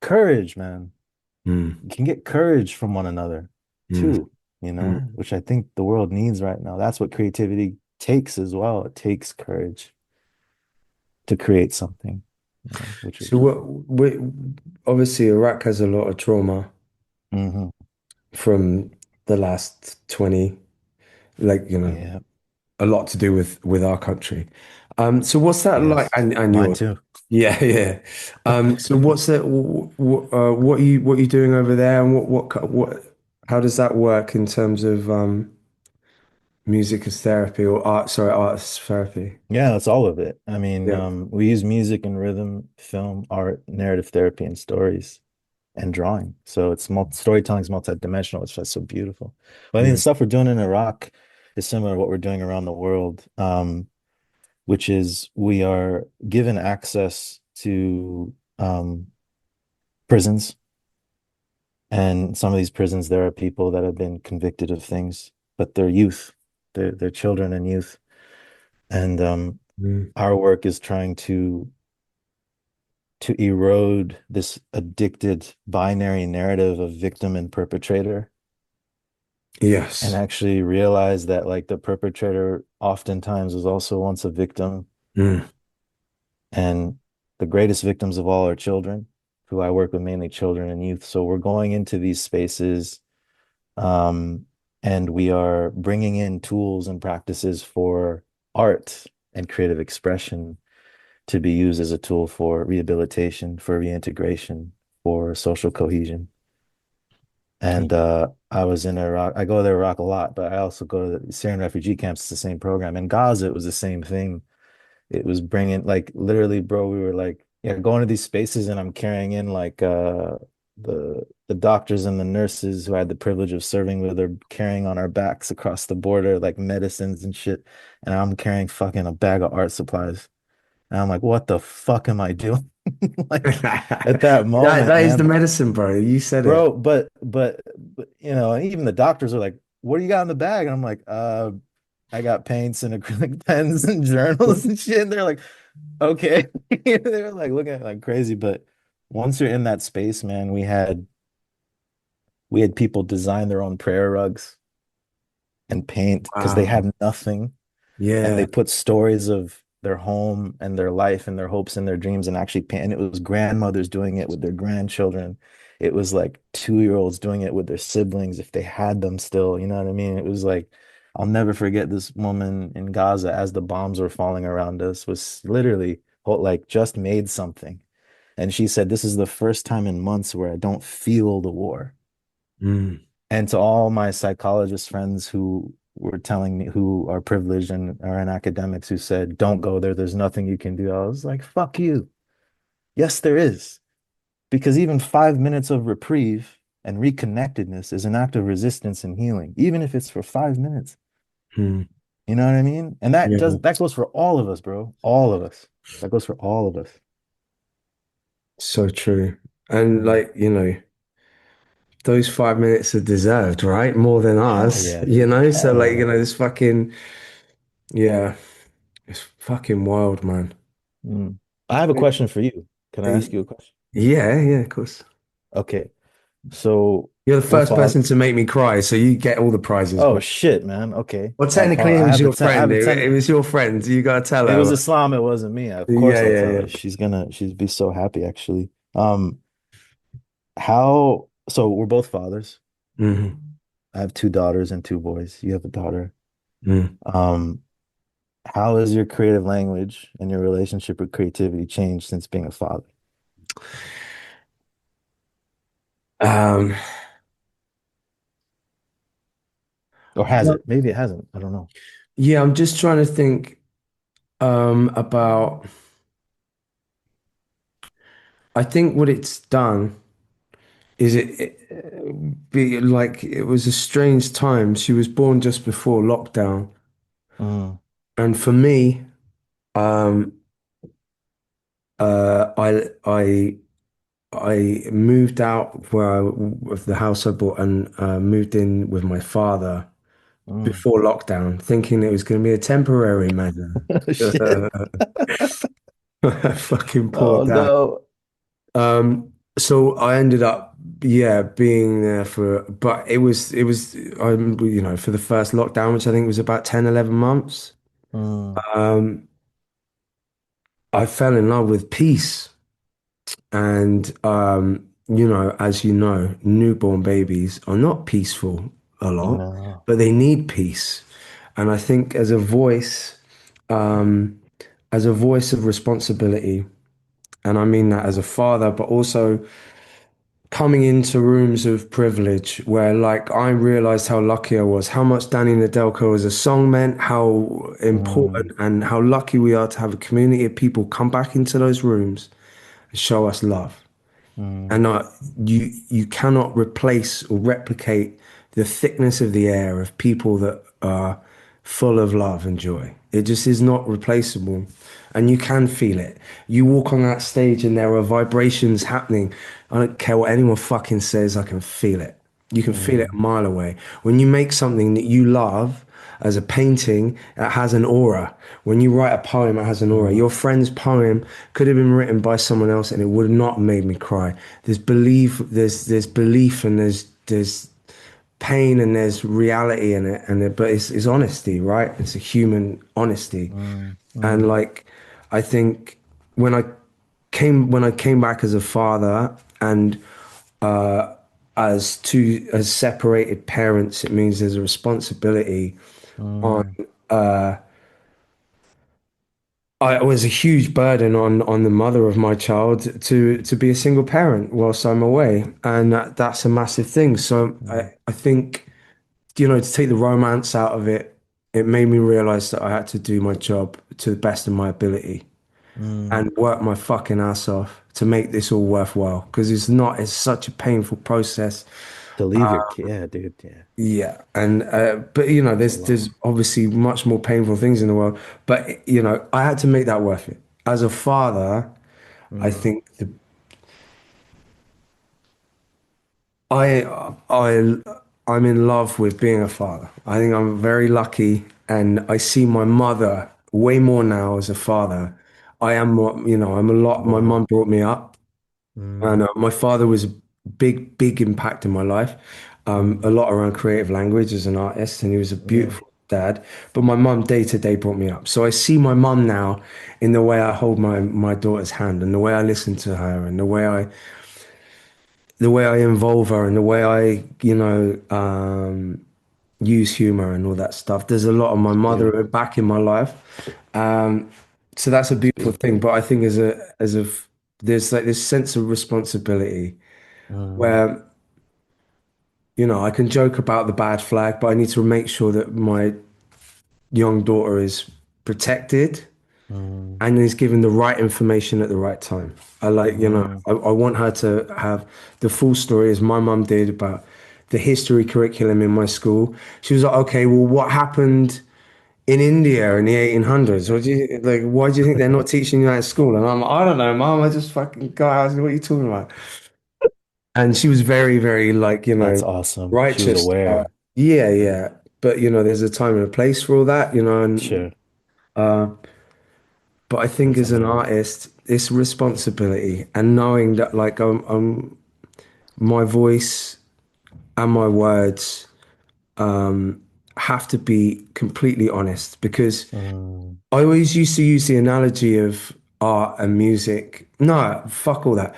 courage, man. mm, You can get courage from one another mm, too, mm. which I think the world needs right now. That's what creativity takes as well. It takes courage to create something, which So is obviously Iraq has a lot of trauma hmm. from the last 20, like, Yeah, a lot to do with our country. So what's that like? yes. And Mine yours? too. Yeah, yeah. So what's that? What are you doing over there, and how does that work in terms of music as therapy or art? Sorry, art as therapy. Yeah, that's all of it. I mean, Yeah. we use music and rhythm, film, art, narrative therapy, and stories and drawing. So it's storytelling is multidimensional. It's just so beautiful. But I mean, the Mm. stuff we're doing in Iraq is similar to what we're doing around the world, which is we are given access to prisons. And some of these prisons, there are people that have been convicted of things, but they're youth, they're children and youth. And Mm. our work is trying to erode this addicted binary narrative of victim and perpetrator and Yes. actually realize that like the perpetrator oftentimes was also once a victim Mm. and the greatest victims of all are children who I work with mainly children and youth. So we're going into these spaces um, and we are bringing in tools and practices for art and creative expression to be used as a tool for rehabilitation, for reintegration, for social cohesion. And I was in Iraq. I go to Iraq a lot, but I also go to the Syrian refugee camps. It's the same program. In Gaza, it was the same thing. It was bringing, like, literally, bro, we were like, yeah, going to these spaces, and I'm carrying in like the doctors and the nurses who I had the privilege of serving with are carrying on our backs across the border, like medicines and shit. And I'm carrying fucking a bag of art supplies. And I'm like, what the fuck am I doing? Like at that That moment, that is the man, medicine, bro. You said it. bro, but and even the doctors are like, what do you got in the bag? And I'm like, I got paints and acrylic pens and journals and shit. And they're like, okay. They're like looking at it like crazy. But once you're in that space, man, we had people design their own prayer rugs and paint because they Wow. had nothing. And Yeah. they put stories of their home and their life and their hopes and their dreams and actually paint. And it was grandmothers doing it with their grandchildren. It was like 2-year-olds doing it with their siblings if they had them still. You know what I mean? It was like I'll never forget this woman in Gaza as the bombs were falling around us was literally like just made something. And she said, "This is the first time in months where I don't feel the war." Mm, And to all my psychologist friends who were telling me, who are privileged and are in academics, who said, "Don't go there, there's nothing you can do." I was like, fuck you. Yes, there is. Because even 5 minutes of reprieve and reconnectedness is an act of resistance and healing, even if it's for 5 minutes. mm, You know what I mean? And yeah, that goes for all of us, bro. All of us. That goes for all of us. so true. And Mm. like, those 5 minutes are deserved, right? More than Hell us, yeah, dude. So Hell like, yeah. this fucking, yeah, it's fucking wild, man. Mm. I have a question for you. Can I Uh, ask you a question? Yeah, yeah, of course. Okay. So You're the we're first father. person to make me cry, so you get all the prizes, Oh bro. shit, man. Okay. Well, Well, technically, it I was have a your ten. I have friend. a It 10. was your friend. You gotta tell It her. was Islam. It wasn't me. Of course Yeah, I'll yeah, tell her. yeah. She'd be so happy actually. How, so we're both fathers. Hmm. I have two daughters and two boys. You have a daughter. Mm. Um, how has your creative language and your relationship with creativity changed since being a father? Um, Or has it? Maybe it hasn't. I don't know. yeah, I'm just trying to think about. I think what it's done is be like it was a strange time. She was born just before lockdown, Mm, and for me, um, uh, I I I moved out of the house I bought and moved in with my father mm. before lockdown, thinking it was going to be a temporary measure. Shit. Fucking poor Oh dad. no. So I ended up, yeah, being there but for the first lockdown, which I think was about 10, 11 months, Mm, um, I fell in love with peace. And, as you know, newborn babies are not peaceful a lot, no. but they need peace. And I think um, as a voice of responsibility, and I mean that as a father, but also coming into rooms of privilege where like I realized how lucky I was, how much Danny Nadelko as a song meant, how Mm, important and how lucky we are to have a community of people come back into those rooms and show us love. mm, And you cannot replace or replicate the thickness of the air of people that are full of love and joy. It just is not replaceable. And you can feel it. You walk on that stage and there are vibrations happening. I don't care what anyone fucking says, I can feel it. You can feel it a mm, mile away. When you make something that you love, as a painting, it has an aura. When you write a poem, it has an aura. mm, Your friend's poem could have been written by someone else and it would not have made me cry. There's belief and there's pain and there's reality in it but it's honesty, right? It's a human honesty. mm, And mm, like I think when I when I came back as a father and as separated parents, it means there's a responsibility on mm, it was a huge burden on the mother of my child to be a single parent whilst I'm away, and that's a massive thing. So mm, I think to take the romance out of it, it made me realize that I had to do my job to the best of my ability mm. and work my fucking ass off to make this all worthwhile because it's such a painful process. To leave your kid, yeah, dude, yeah, Yeah, and but it's a there's lot. obviously much more painful things in the world, but I had to make that worth it. As a father, I Mm, think I I I'm in love with being a father. I think I'm very lucky, and I see my mother way more now as a father. I am more, I'm a lot. My wow. mum brought me up, and Mm, my father was a big impact in my life. A mm, lot around creative language as an artist, and he was a yeah. beautiful dad. But my mum day to day brought me up. So I see my mum now in the way I hold my daughter's hand, and the way I listen to her, and the way I involve her, and the way I use humor and all that stuff. There's a lot of my Dude, mother back in my life. Um, so that's a that's beautiful beautiful. thing. But I think there's like this sense of responsibility Mm, where, you know, I can joke about the bad flag, but I need to make sure that my young daughter is protected mm, and is given the right information at the right time. I like, you know, mm. I want her to have the full story as my mum did about the history curriculum in my school. She was like, okay, well, what happened in India in the 1800s? What do you like? Why do you think they're not teaching you that at school? And I'm like, I don't know, mum. I just fucking got out. What are you talking about? And she was very, very like, you That's know, awesome. She was righteous. aware. Yeah, yeah. But you know, there's a time and a place for all that, you know, and Sure. uh, but I think That's as an amazing. artist, it's responsibility and knowing that like my voice and my words have to be completely honest because Mm, I always used to use the analogy of art and music. No, fuck all that.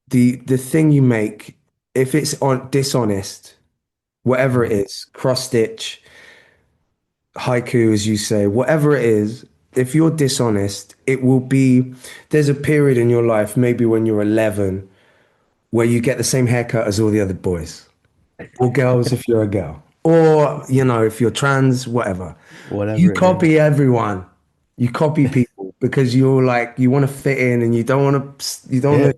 The thing you make, if it's on dishonest, whatever it mm, is, cross stitch, haiku, as you say, whatever it is, if you're dishonest, it will be. There's a period in your life, maybe when you're 11, where you get the same haircut as all the other boys or girls if you're a girl, or you know, if you're trans, whatever. You whatever, yeah. copy everyone. You copy people because you're like you want to fit in and Yeah,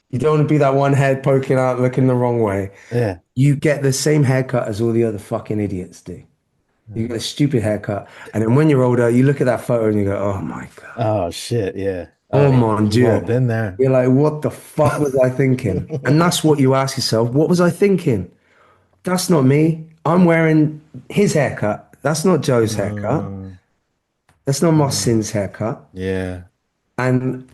you don't want to be that one head poking out looking the wrong way. yeah. You get the same haircut as all the other fucking idiots do. You Mm. get a stupid haircut, and then when you're older, you look at that photo and you go, "Oh my God, Oh shit, yeah. oh Oh, mon we've all Dieu." been there. You're like, "What the fuck was I thinking?" And that's what you ask yourself. What was I thinking? That's not me. I'm wearing his haircut. That's not Joe's haircut. Mm, That's not mm, Mohsin's haircut. yeah. And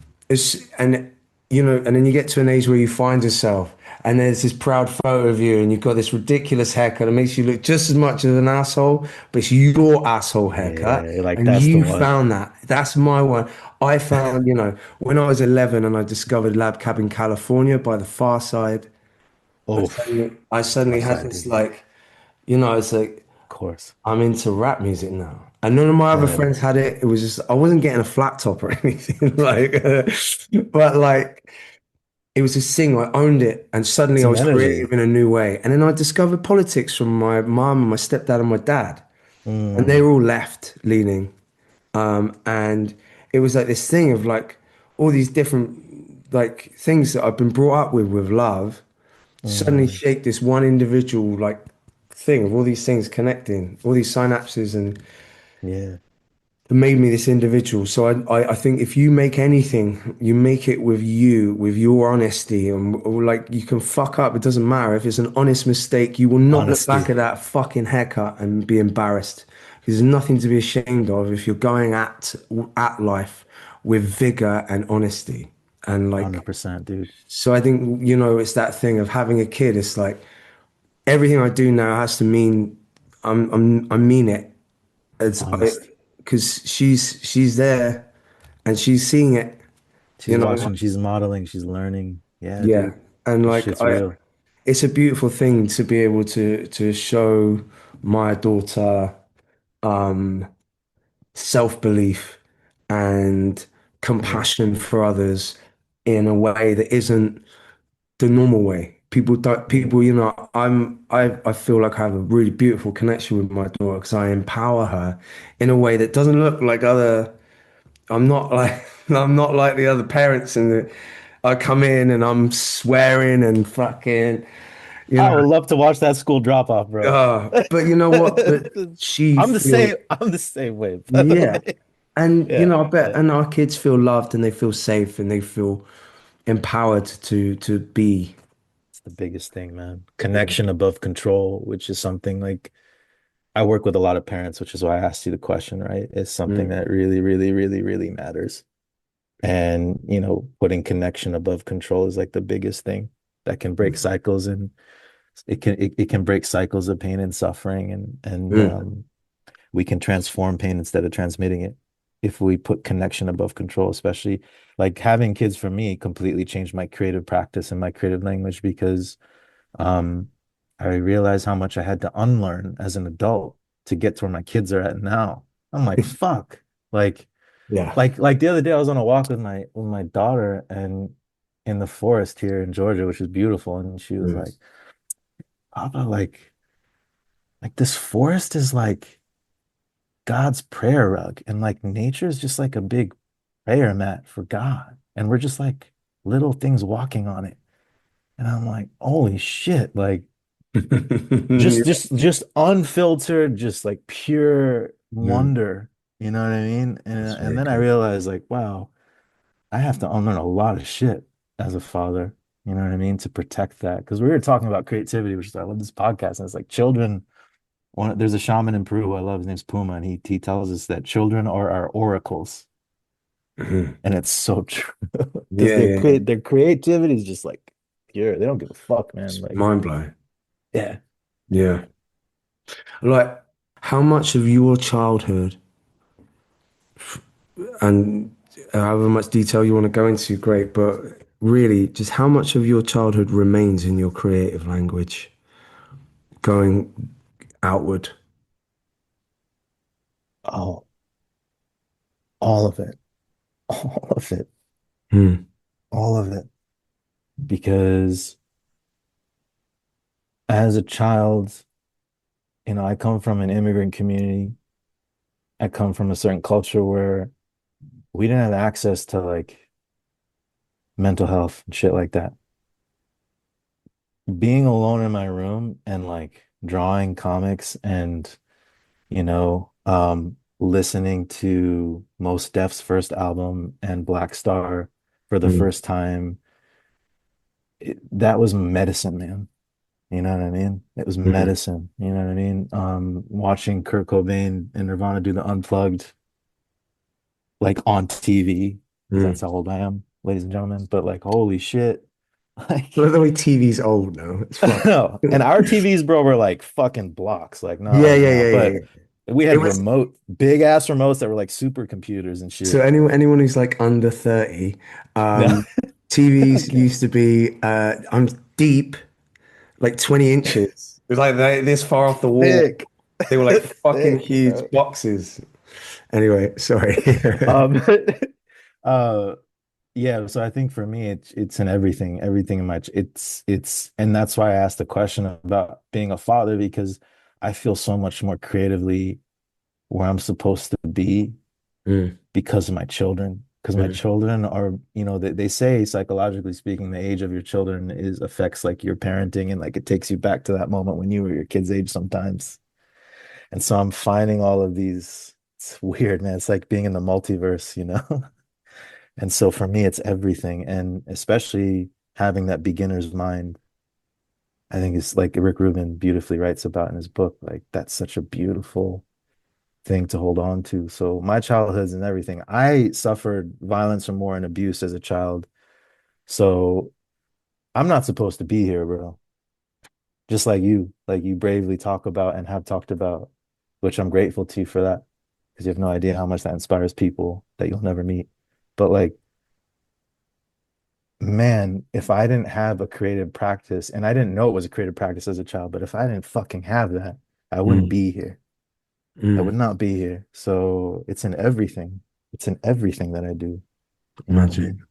and you know, and then you get to an age where you find yourself, and there's this proud photo of you, and you've got this ridiculous haircut that makes you look just as much as an asshole, but it's your asshole haircut, Yeah, like and that's the you one. found that. That's my one. I found, you know, when I was 11 and I discovered Lab Cabin California by the Far Side, Oh, I far suddenly had side, this dude. like, you know, it's like Of course. I'm into rap music now. And none of my other Yeah. friends had it. It was just, I wasn't getting a flat top or anything but like, it was this thing. I owned it. And suddenly I Some was energy. creative in a new way. And then I discovered politics from my mom and my stepdad and my dad. And they Mm, were all left leaning. And it was like this thing of like all these different like things that I've been brought up with love suddenly mm, shaped this one individual like thing of all these things connecting, all these synapses and yeah, it made me this individual. So I think if you make anything, you make it with you, with your honesty, and or like you can fuck up. It doesn't matter if it's an honest mistake. You will not look back honesty. at that fucking haircut and be embarrassed. There's nothing to be ashamed of if you're going at life with vigor and honesty. And like, 100%, dude. so I think, you know, it's that thing of having a kid. It's like everything I do now has to mean I mean it. It's I Honest. because she's there and she's seeing it, She's you know. watching, she's modeling, she's learning. Yeah, Yeah. dude. And This like shit's I real. it's a beautiful thing to be able to show my daughter um self-belief and Yeah. compassion for others in a way that isn't the normal way. People don't, people, Mm, you know, I feel like I have a really beautiful connection with my daughter because I empower her in a way that doesn't look like other, I'm not like, I'm not like the other parents and I come in and I'm swearing and fucking, you I know, would love to watch that school drop off, bro. but you know what? But she I'm the feels, same. I'm the same way, by the yeah. way. And, you Yeah, know, I bet, yeah. and our kids feel loved and they feel safe and they feel empowered to be. It's the biggest thing, man. Connection above control, which is something like I work with a lot of parents, which is why I asked you the question, right? It's something Mm, that really, really, really, really matters. And, putting connection above control is like the biggest thing that can break mm, cycles and it can break cycles of pain and suffering and mm, we can transform pain instead of transmitting it if we put connection above control, especially like having kids for me completely changed my creative practice and my creative language because um I realized how much I had to unlearn as an adult to get to where my kids are at now. I'm like, fuck. Like, Yeah. like the other day I was on a walk with my daughter and in the forest here in Georgia, which is beautiful. And she was Mm. like, Papa, like this forest is like God's prayer rug, and like nature is just like a big prayer mat for God. And we're just like little things walking on it. And I'm like, holy shit, like just unfiltered, just like pure Mm. wonder. You know what I mean? That's And really then I good. realized like, wow, I have to unlearn a lot of shit as a father. You know what I mean? To protect that. Because we were talking about creativity, which is I love this podcast. And it's like children, there's a shaman in Peru who I love, his name's Puma, and he tells us that children are our oracles. Mhm. And it's so true. Because Yeah, yeah, yeah. their creativity is just like pure. They don't give a fuck, man. It's Like, mind blowing. yeah. Yeah. Like, how much of your childhood and however much detail you want to go into, great, but really, just how much of your childhood remains in your creative language going outward? Oh, all of it. All of it. Hmm. All of it. Because as a child, I come from an immigrant community. I come from a certain culture where we didn't have access to like mental health and shit like that. Being alone in my room and like drawing comics and, listening to Mos Def's first album and Black Star for the Hmm. first time, that was medicine, man. You know what I mean? It was Hmm. medicine. You know what I mean? Watching Kurt Cobain and Nirvana do the Unplugged, like on TV, because Hmm. that's how old I am, ladies and gentlemen. But like, holy shit. I Like, love the way TV's old now. It's fun. no. And our TVs, bro, were like fucking blocks, like not Yeah, like yeah, now. yeah, yeah, But yeah. we It had was big ass remotes that were like supercomputers and so shit. anyone who's like under 30, No. TVs Okay. used to be I'm deep, like 20 inches. It was like this far off the wall. Thick. They were like fucking Thick, huge bro. boxes. Anyway, sorry. Um, uh, yeah, so I think for me it's in everything in my it's and that's why I asked the question about being a father because I feel so much more creatively where I'm supposed to be Mm, because of my children. Because my mm, children are, they say psychologically speaking, the age of your children is affects like your parenting and like it takes you back to that moment when you were your kid's age sometimes. And so I'm finding all of these, it's weird, man. It's like being in the multiverse. And so for me, it's everything. And especially having that beginner's mind, I think it's like Rick Rubin beautifully writes about in his book. Like that's such a beautiful thing to hold on to. So my childhood's and everything. I suffered violence from war and abuse as a child. So I'm not supposed to be here, bro. Just like you bravely talk about and have talked about, which I'm grateful to you for that. Because you have no idea how much that inspires people that you'll never meet. But like man, if I didn't have a creative practice, and I didn't know it was a creative practice as a child, but if I didn't fucking have that, I wouldn't mm, be here. I would mm. not be here. So it's in everything. It's in everything that I do. You know what I Magic. mean?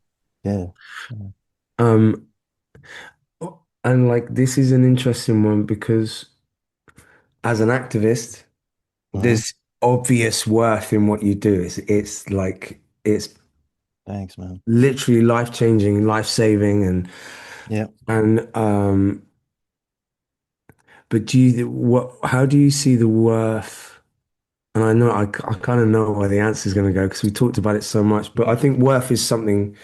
Yeah. Yeah. Um, and like this is an interesting one because as an activist, Mhm. there's obvious worth in what you do. It's like it's Thanks, man. literally life changing, life saving, Yeah. and but do you what? How do you see the worth? And I know I kind of know where the answer is going to go because we talked about it so much. But I think worth is something.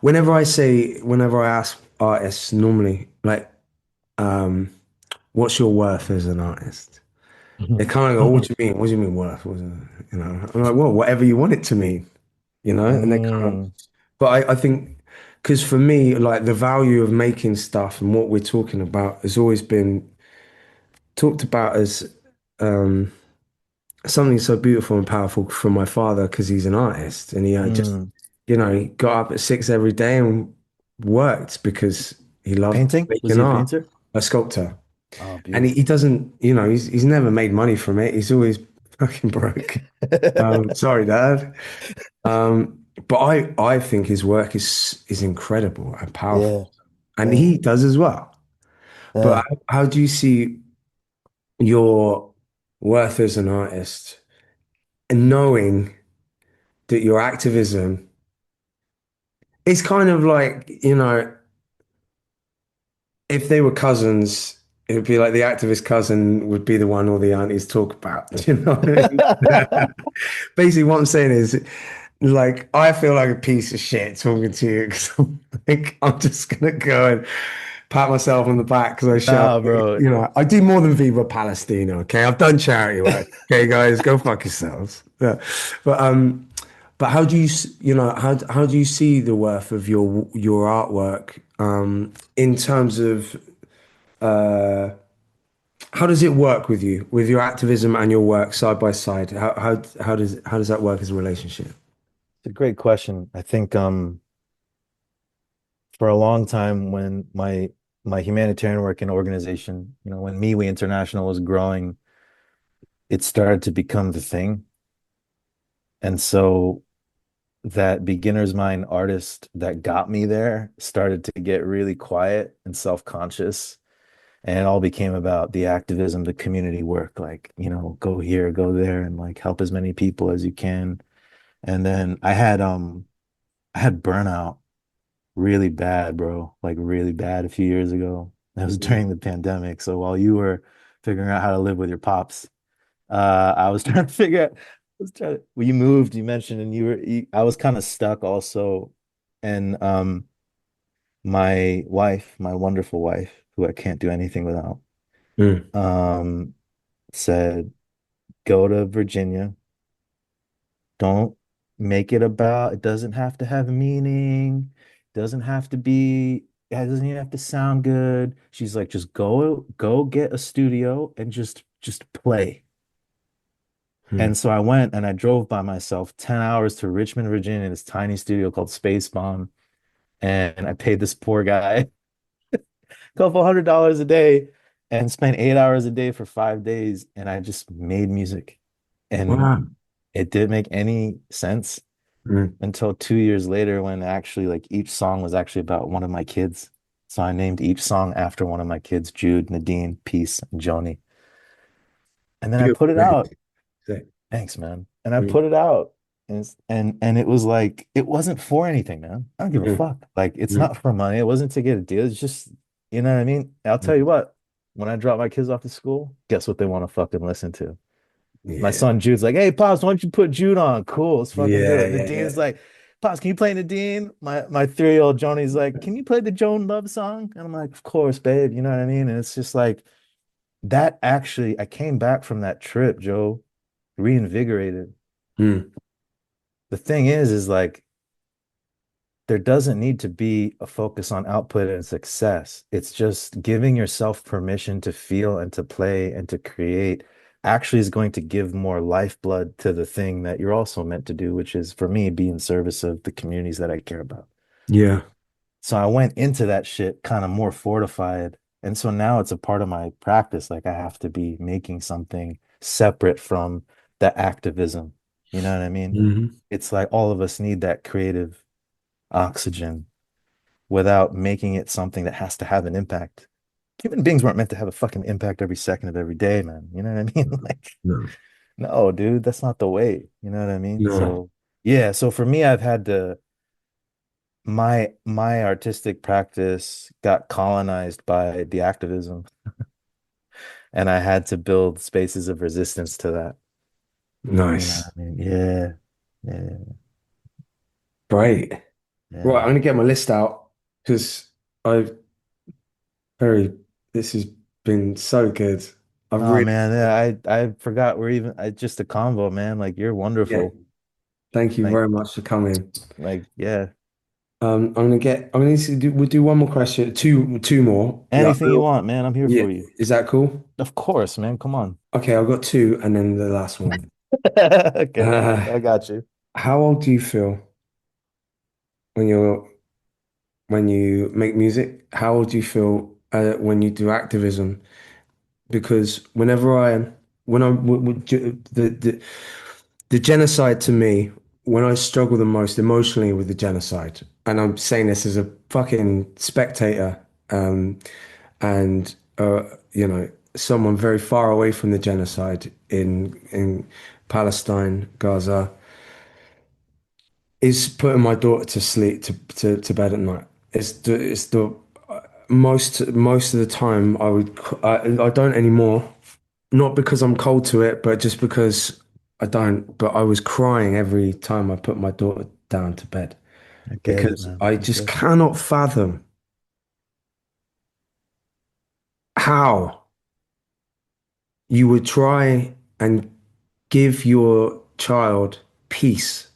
Whenever I ask artists normally, like, what's your worth as an artist? They kind of go, "What do you mean? What do you mean worth?" I'm like, "Well, whatever you want it to mean, you know." And they kind of, Mm, but I think because for me, like the value of making stuff and what we're talking about has always been talked about as um, something so beautiful and powerful from my father because he's an artist and he just, mm. he got up at 6 every day and worked because he loved Painting? Was making he a art, painter? a sculptor. Oh, And he beautiful. doesn't, he's never made money from it. He's always fucking broke. Sorry, Dad. But I think his work is incredible and powerful, Yeah, and yeah, he does as well. But yeah. how do you see your worth as an artist and knowing that your activism is kind of like, if they were cousins, it would be like the activist cousin would be the one all the aunties talk about. Do you know what I mean? Basically, what I'm saying is, like, I feel like a piece of shit talking to you because I'm like, I'm just gonna go and pat myself on the back because I shout. Nah, bro. I do more than Viva Palestina. Okay, I've done charity work. Okay, guys, go fuck yourselves. Yeah. But how do you how do you see the worth of your artwork in terms of how does it work with you with your activism and your work side by side? How does that work as a relationship? It's a great question. I think for a long time when my humanitarian work and organization, when MeWe International was growing, it started to become the thing. And so that beginner's mind artist that got me there started to get really quiet and self-conscious. And it all became about the activism, the community work, like, go here, go there, and like help as many people as you can. And then I had burnout really bad, bro, like really bad a few years ago. That was Mm. during the pandemic. So while you were figuring out how to live with your pops, I was trying to figure out, I was trying to, well, you moved, you mentioned, and I was kind of stuck also. And my wife, my wonderful wife, who I can't do anything without, Mm. um, said, go to Virginia. Don't make it about, it doesn't have to have meaning, doesn't have to be, it doesn't even have to sound good. She's like, just go get a studio and just play. And Mm. so I went and I drove by myself 10 hours to Richmond, Virginia, this tiny studio called Space Bomb. And I paid this poor guy a couple $100 a day and spent 8 hours a day for 5 days. And I just made music. And Wow. it didn't make any sense Mm. until 2 years later when actually like each song was actually about one of my kids. So I named each song after one of my kids, Jude, Nadine, Peace, and Joni. And then I Beautiful. put it Really. out. Sick. Thanks, man. And I Mm. put it out. And it was like it wasn't for anything, man. I don't give a Mm. fuck. Like it's Mm. not for money. It wasn't to get a deal. It's just, you know what I mean? I'll tell you Mm. what, when I drop my kids off to school, guess what they want to fucking listen to? My Yeah. son Jude's like, hey, Pops, why don't you put Jude on? Cool, let's fucking do Yeah. it. Yeah. Yeah. Nadine's like, Pops, can you play Nadine? My 3-year-old Joni's like, can you play the Joan Love song? And I'm like, of course, babe. You know what I mean? And it's just like that actually, I came back from that trip, Joe, reinvigorated. Mm. The thing is like there doesn't need to be a focus on output and success. It's just giving yourself permission to feel and to play and to create actually is going to give more lifeblood to the thing that you're also meant to do, which is for me, be in service of the communities that I care about. Yeah. So I went into that shit kind of more fortified. And so now it's a part of my practice. Like I have to be making something separate from the activism. You know what I mean? Hmm. It's like all of us need that creative oxygen without making it something that has to have an impact. Human beings weren't meant to have a fucking impact every second of every day, man. You know what I mean? Like, No. no, dude, that's not the way. You know what I mean? No. So, yeah. So for me, I've had to my artistic practice got colonized by the activism, and I had to build spaces of resistance to that. You know what Nice. I mean? Yeah, yeah, Great. Right. I'm yeah. gonna get my list out because I've very. This has been so good. I've Oh really. man, yeah, I forgot we're even I just a convo, man. Like you're Yeah. wonderful. Thank you Like very much for coming. yeah. I'm gonna need to do. We'll do one more question. Two more. Yeah. Anything you want, man. I'm here Yeah. for you. Is that cool? Of course, man. Come on. Okay. I've got two, and then the last one. Okay, Uh, I got you. how old do you feel when you make music? How old do you feel when you do activism? because when I the genocide to me, when I struggle the most emotionally with the genocide, and I'm saying this as a fucking spectator, um, and someone very far away from the genocide in Palestine, Gaza, is putting my daughter to sleep to bed at night. It's the most of the time I don't anymore. Not because I'm cold to it, but just because I don't. But I was crying every time I put my daughter down to bed I get it, because man. I I just get it. cannot fathom how you would try and give your child peace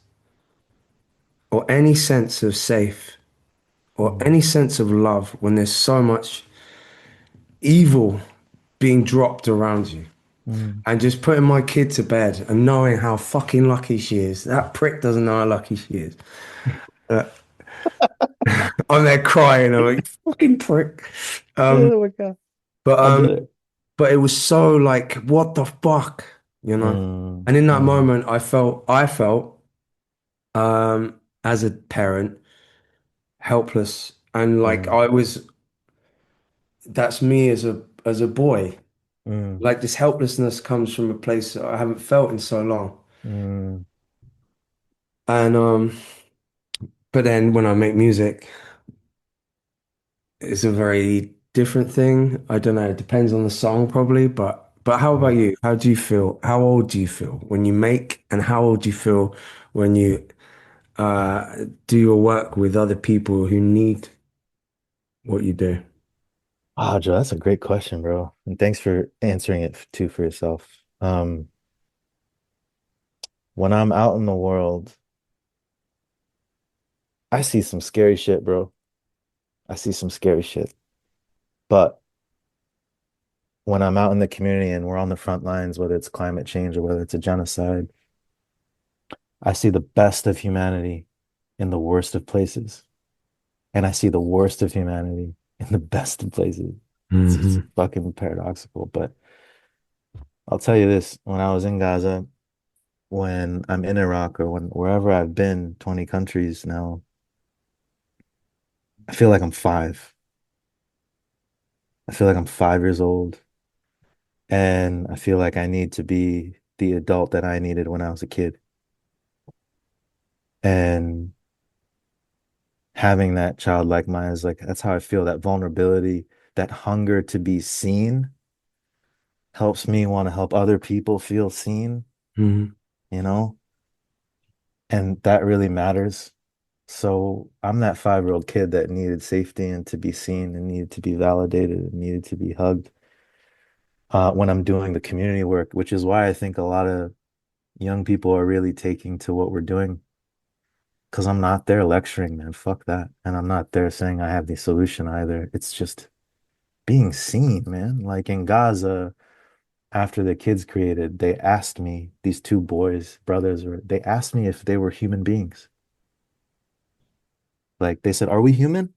or any sense of safe or Mm, any sense of love when there's so much evil being dropped around you. mm. And just putting my kid to bed and knowing how fucking lucky she is. That prick doesn't know how lucky she is. Uh, I'm there crying. I'm like, fucking prick. Um, Oh my God. but I get um, it. but it was so like, what the fuck, you know? Mm, And in that mm, moment, I felt as a parent helpless, and like mm, that's me as a boy. mm, Like this helplessness comes from a place that I haven't felt in so long. mm. And but then when I make music, it's a very different thing. I don't know, it depends on the song probably, but how about Mm. you? How do you feel? How old do you feel when you make, and how old do you feel when you do your work with other people who need what you do? Wow, Joe, that's a great question, bro. And thanks for answering it too for yourself. When I'm out in the world, I see some scary shit, bro. I see some scary shit. But when I'm out in the community and we're on the front lines, whether it's climate change or whether it's a genocide, I see the best of humanity in the worst of places. And I see the worst of humanity in the best of places. It's Hmm. fucking paradoxical. But I'll tell you this, when I was in Gaza, when I'm in Iraq or when wherever I've been, 20 countries now, I feel like I'm five. I feel like I'm 5 years old. And I feel like I need to be the adult that I needed when I was a kid. And having that childlike mind is like, that's how I feel. That vulnerability, that hunger to be seen helps me want to help other people feel seen, Hmm. you know? And that really matters. So I'm that 5 year old kid that needed safety and to be seen and needed to be validated and needed to be hugged when I'm doing the community work, which is why I think a lot of young people are really taking to what we're doing. Because I'm not there lecturing, man. Fuck that. And I'm not there saying I have the solution either. It's just being seen, man. Like in Gaza, after the kids created, they asked me, these two boys, brothers, or they asked me if they were human beings. Like they said, "Are we human?"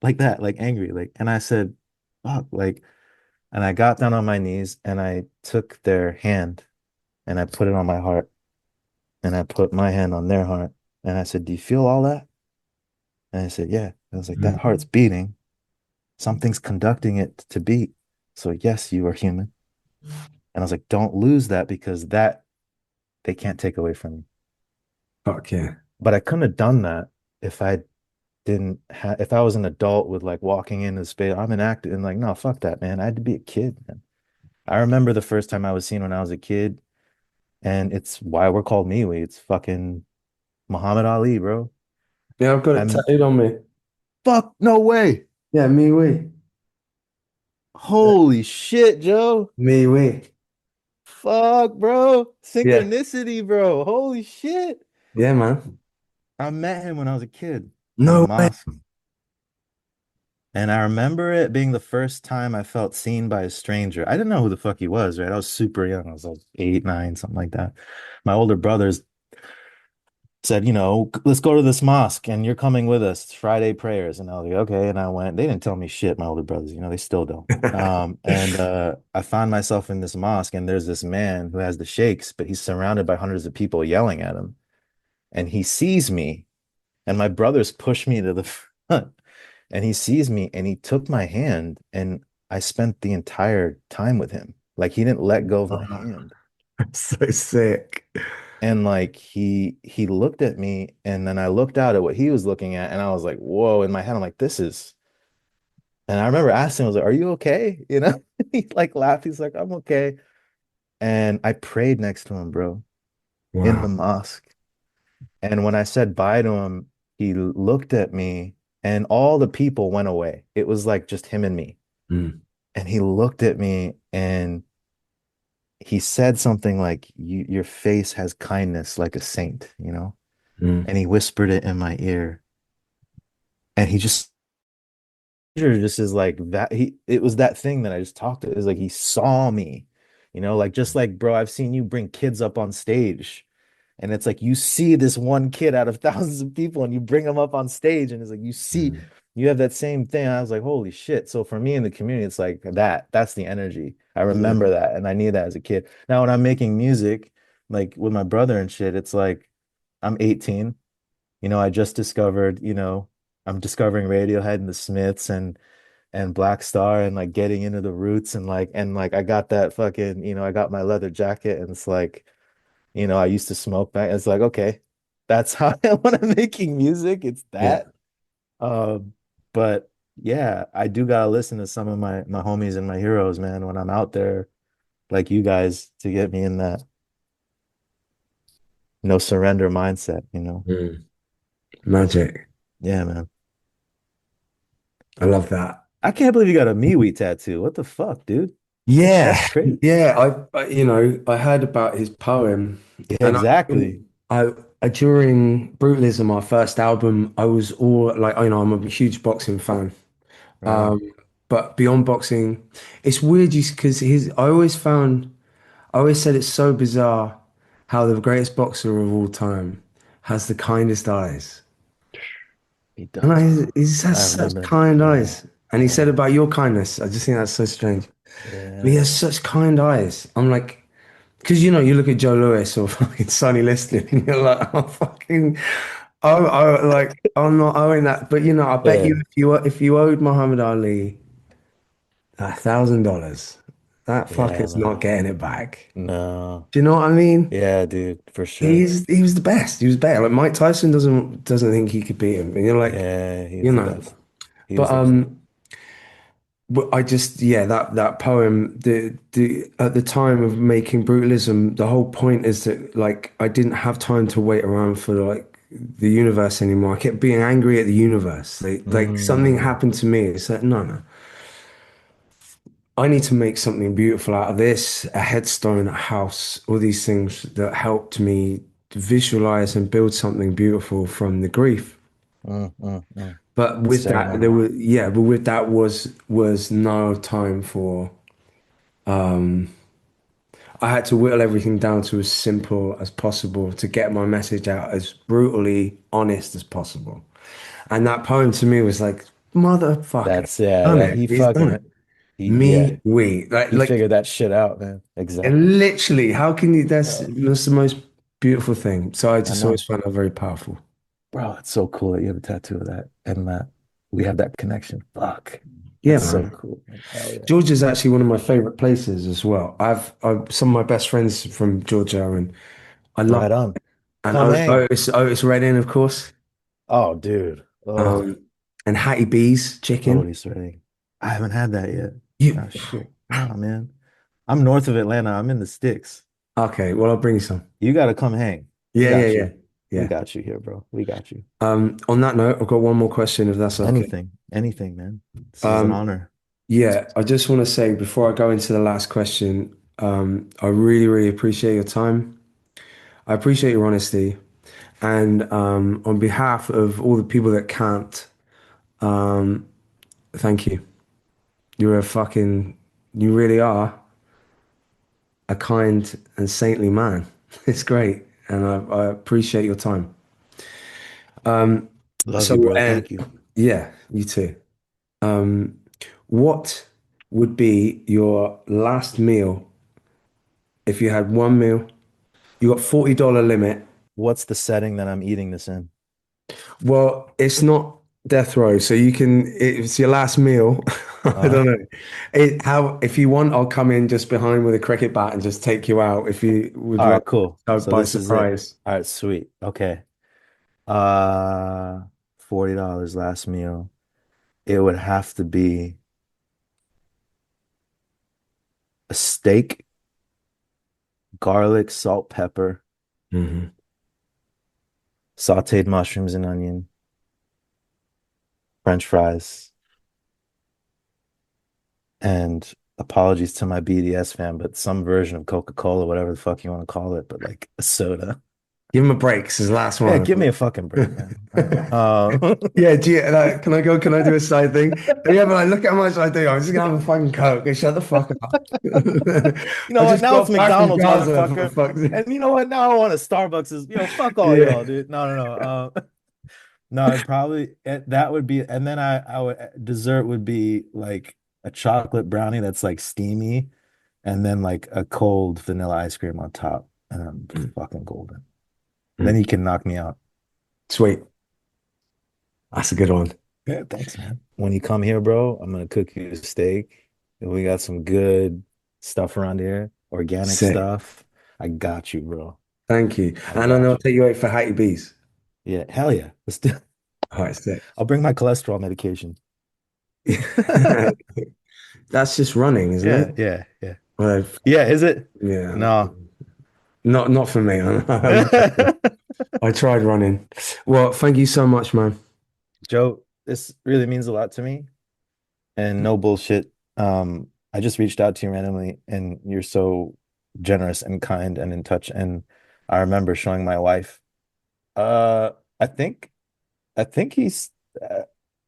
Like that, like angry. Like, and I said, fuck, like, and I got down on my knees and I took their hand and I put it on my heart and I put my hand on their heart. And I said, "Do you feel all that?" And I said, "Yeah." I was like, "That heart's beating. Something's conducting it to beat. So yes, you are human." And I was like, "Don't lose that because that they can't take away from you." Fuck yeah. But I couldn't have done that if I didn't have, if I was an adult with like walking into the space, I'm an actor and like, no, fuck that, man. I had to be a kid, man. I remember the first time I was seen when I was a kid, and it's why we're called MeWe. It's fucking Muhammad Ali, bro. Yeah, I've got it I'm tattooed on me. fuck, no way. Yeah, me we. Holy shit, Joe. Me we. Fuck, bro. Yeah. Synchronicity, bro. Holy shit. Yeah, man. I met him when I was a kid in the No way. mosque. And I remember it being the first time I felt seen by a stranger. I didn't know who the fuck he was, right? I was super young. I was like 8, 9, something like that. My older brothers said, let's go to this mosque and you're coming with us. It's Friday prayers. And I was like, okay. And I went. They didn't tell me shit, my older brothers, they still don't. And I found myself in this mosque and there's this man who has the shakes, but he's surrounded by hundreds of people yelling at him. And he sees me, and my brothers push me to the front. And he sees me and he took my hand and I spent the entire time with him. Like he didn't let go of my Oh, hand. so sick. And like he looked at me and then I looked out at what he was looking at and I was like, whoa, in my head, I'm like, this is, and I remember asking him, I was like, are you okay? He like laughed. He's like, I'm okay. And I prayed next to him, bro, in the Wow. mosque. And when I said bye to him, he looked at me and all the people went away. It was like just him and me. Mm, And he looked at me and he said something like, your face has kindness like a saint. mm, And he whispered it in my ear. And he just is like that. It was that thing that I just talked to. It was like he saw me, like just like, bro, I've seen you bring kids up on stage. And it's like you see this one kid out of thousands of people and you bring them up on stage, and it's like mm. you have that same thing. I was like, holy shit. So for me in the community, it's like that's the energy. I Yeah. remember that and I need that as a kid. Now when I'm making music, like with my brother and shit, it's like I'm 18. I just discovered, I'm discovering Radiohead and the Smiths and Black Star and like getting into the roots and like I got that fucking, I got my leather jacket and it's like, I used to smoke back. It's like, okay, that's how when I'm making music, it's Yeah. that. Um, but yeah, I do gotta listen to some of my homies and my heroes, man, when I'm out there, like you guys, to get me in that no surrender mindset. Mm. Magic. Yeah, man. I love that. I can't believe you got a MeWe tattoo. What the fuck, dude? Yeah. That's crazy. Yeah. I heard about his poem Yeah, and exactly. during Brutalism, our first album, I was all like, I'm a huge boxing fan. Right on. Um, but beyond boxing, it's weird because I always said it's so bizarre how the greatest boxer of all time has the kindest eyes. He And does, bro. he just has I such remember. kind Yeah. eyes. And he said Yeah. about your kindness. I just think that's so strange. But he Yeah. has such kind eyes. I'm like, because you look at Joe Lewis or fucking Sonny Liston, and you're like, oh fucking, like I'm not owing that. But I bet you Yeah. if you owed Muhammad Ali $1,000, that Yeah, fucker's not man. getting it back. No. Do you know what I mean? Yeah, dude, for sure. He was the best. He was better. Like Mike Tyson doesn't think he could beat him. And you're like, Yeah, he you was the know. best. He But was the best. I just that poem the at the time of making Brutalism, the whole point is that like I didn't have time to wait around for like the universe anymore. I kept being angry at the universe. Like something Mm, happened to me. It's like no. I need to make something beautiful out of this, a headstone, a house, all these things that helped me visualize and build something beautiful from the grief. mm. But with that, Ceremony. but with that was no time for I had to whittle everything down to as simple as possible to get my message out as brutally honest as possible. And that poem to me was like, motherfucker, That's yeah, done that it. he He's done fucking it. yeah, Me, we. he figured that shit out, man. Exactly. And literally, how can you? Uh, That's the most beautiful thing. So I I just always know. found that very powerful. Bro, it's so cool that you have a tattoo of that and that we have that connection. Fuck. Yeah, That's so man. cool, man. Hell yeah. Georgia's actually one of my favorite places as well. I've some of my best friends from Georgia, and I love Right on. and Come hang. Otis Redding, of course, Oh, dude. Oh, um, and Hattie B's chicken. Odie's ready. I haven't had that yet. You Oh shit. Nah, man. I'm north of Atlanta. I'm in the sticks. okay? Well, I'll bring you some. You gotta come hang. We Yeah, yeah, got yeah, you. We yeah. got you here, bro. We got you. On that note, I've got one more question, if that's okay. Anything, man. This is an Um, honor. yeah, I just want to say before I go into the last question, I really, really appreciate your time. I appreciate your honesty, and on behalf of all the people that can't, um, thank you. You're a fucking, you really are a kind and saintly man. It's great, and I appreciate your time. Um, Love you, so bro. Thank you. yeah, you too. Um, what would be your last meal if you had one meal? You got $40 limit. What's the setting that I'm eating this in? Well, it's not death row, so you can. It's your last meal. I Uh-huh. don't know. How if you want, I'll come in just behind with a cricket bat and just take you out if you would All rather right, cool. So by this is it. surprise. All right, sweet. Okay. Uh, $40 last meal. It would have to be a steak, garlic, salt, pepper, Hmm. sauteed mushrooms and onion, French fries, and apologies to my BDS fan, but some version of Coca-Cola, whatever the fuck you want to call it, but like a soda. Give him a break. This is the last Yeah, one. give me a fucking break, man. All right. Yeah, like, can I go? Can I do a side thing? Yeah, but like, look how much I do. I'm just gonna have a fucking Coke. Shut the fuck up. You know I what? just Now it's got back from McDonald's, Gaza for motherfucker. fuck's sake. And you know what? Now I want a Starbucks is, fuck all Yeah. y'all, dude. No, no, no. No, I'd probably that would be, and then I would dessert would be like a chocolate brownie that's like steamy, and then like a cold vanilla ice cream on top, and I'm fucking golden. Then Mm. you can knock me out. Sweet. That's a good one. Yeah, thanks, man. When you come here, bro, I'm gonna cook you a steak. And we got some good stuff around here, organic Sick. stuff. I got you, bro. Thank you. I And then got I'll you. take you out for Hattie B's. Yeah, hell yeah. Let's do. All right, sick. I'll bring my cholesterol medication. That's just running, isn't Yeah, it? yeah, yeah. Well, Yeah, is it? yeah. No. Not for me. I tried running. Well, thank you so much, man. Joe, this really means a lot to me. And no bullshit. I just reached out to you randomly, and you're so generous and kind and in touch. And I remember showing my wife. Uh, I think, I think he's, uh,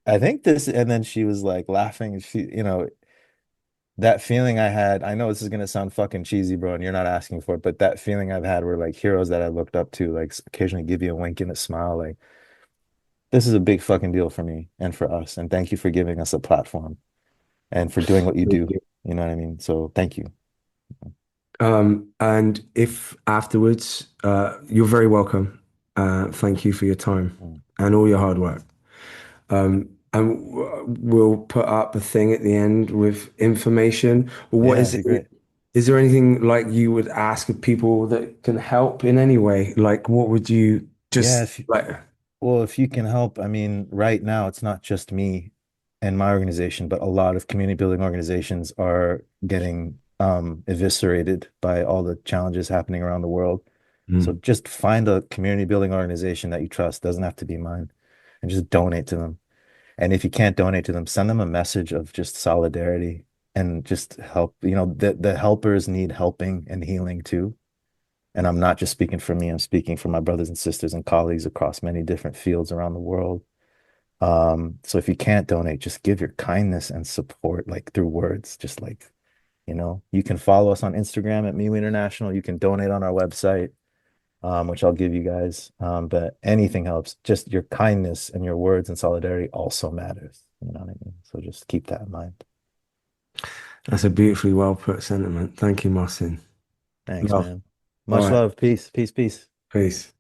I think this, and then she was like laughing. And that feeling I had. I know this is gonna sound fucking cheesy, bro, and you're not asking for it, but that feeling I've had where like heroes that I looked up to, like occasionally give you a wink and a smile, like this is a big fucking deal for me and for us. And thank you for giving us a platform and for doing what you Thank do. you. You know what I mean? So thank you. And if afterwards, you're very welcome. Thank you for your time Mm. and all your hard work. And we'll put up a thing at the end with information. What Yeah, is it'd be it? great. Is there anything like you would ask of people that can help in any way? Like, what would you Yeah, just like? well, if you can help, I mean, right now it's not just me and my organization, but a lot of community building organizations are getting eviscerated by all the challenges happening around the world. So Mm. just find a community building organization that you trust, doesn't have to be mine, and just donate to them. And if you can't donate to them, send them a message of just solidarity and just help. The helpers need helping and healing too. And I'm not just speaking for me, I'm speaking for my brothers and sisters and colleagues across many different fields around the world. So if you can't donate, just give your kindness and support like through words, just like, you can follow us on Instagram at MeWe International. You can donate on our website, which I'll give you guys. But anything helps. Just your kindness and your words and solidarity also matters. You know what I mean? So just keep that in mind. That's a beautifully well put sentiment. Thank you, Martin. Thanks, Love. man. All Much right. love. Peace, peace, peace. Peace.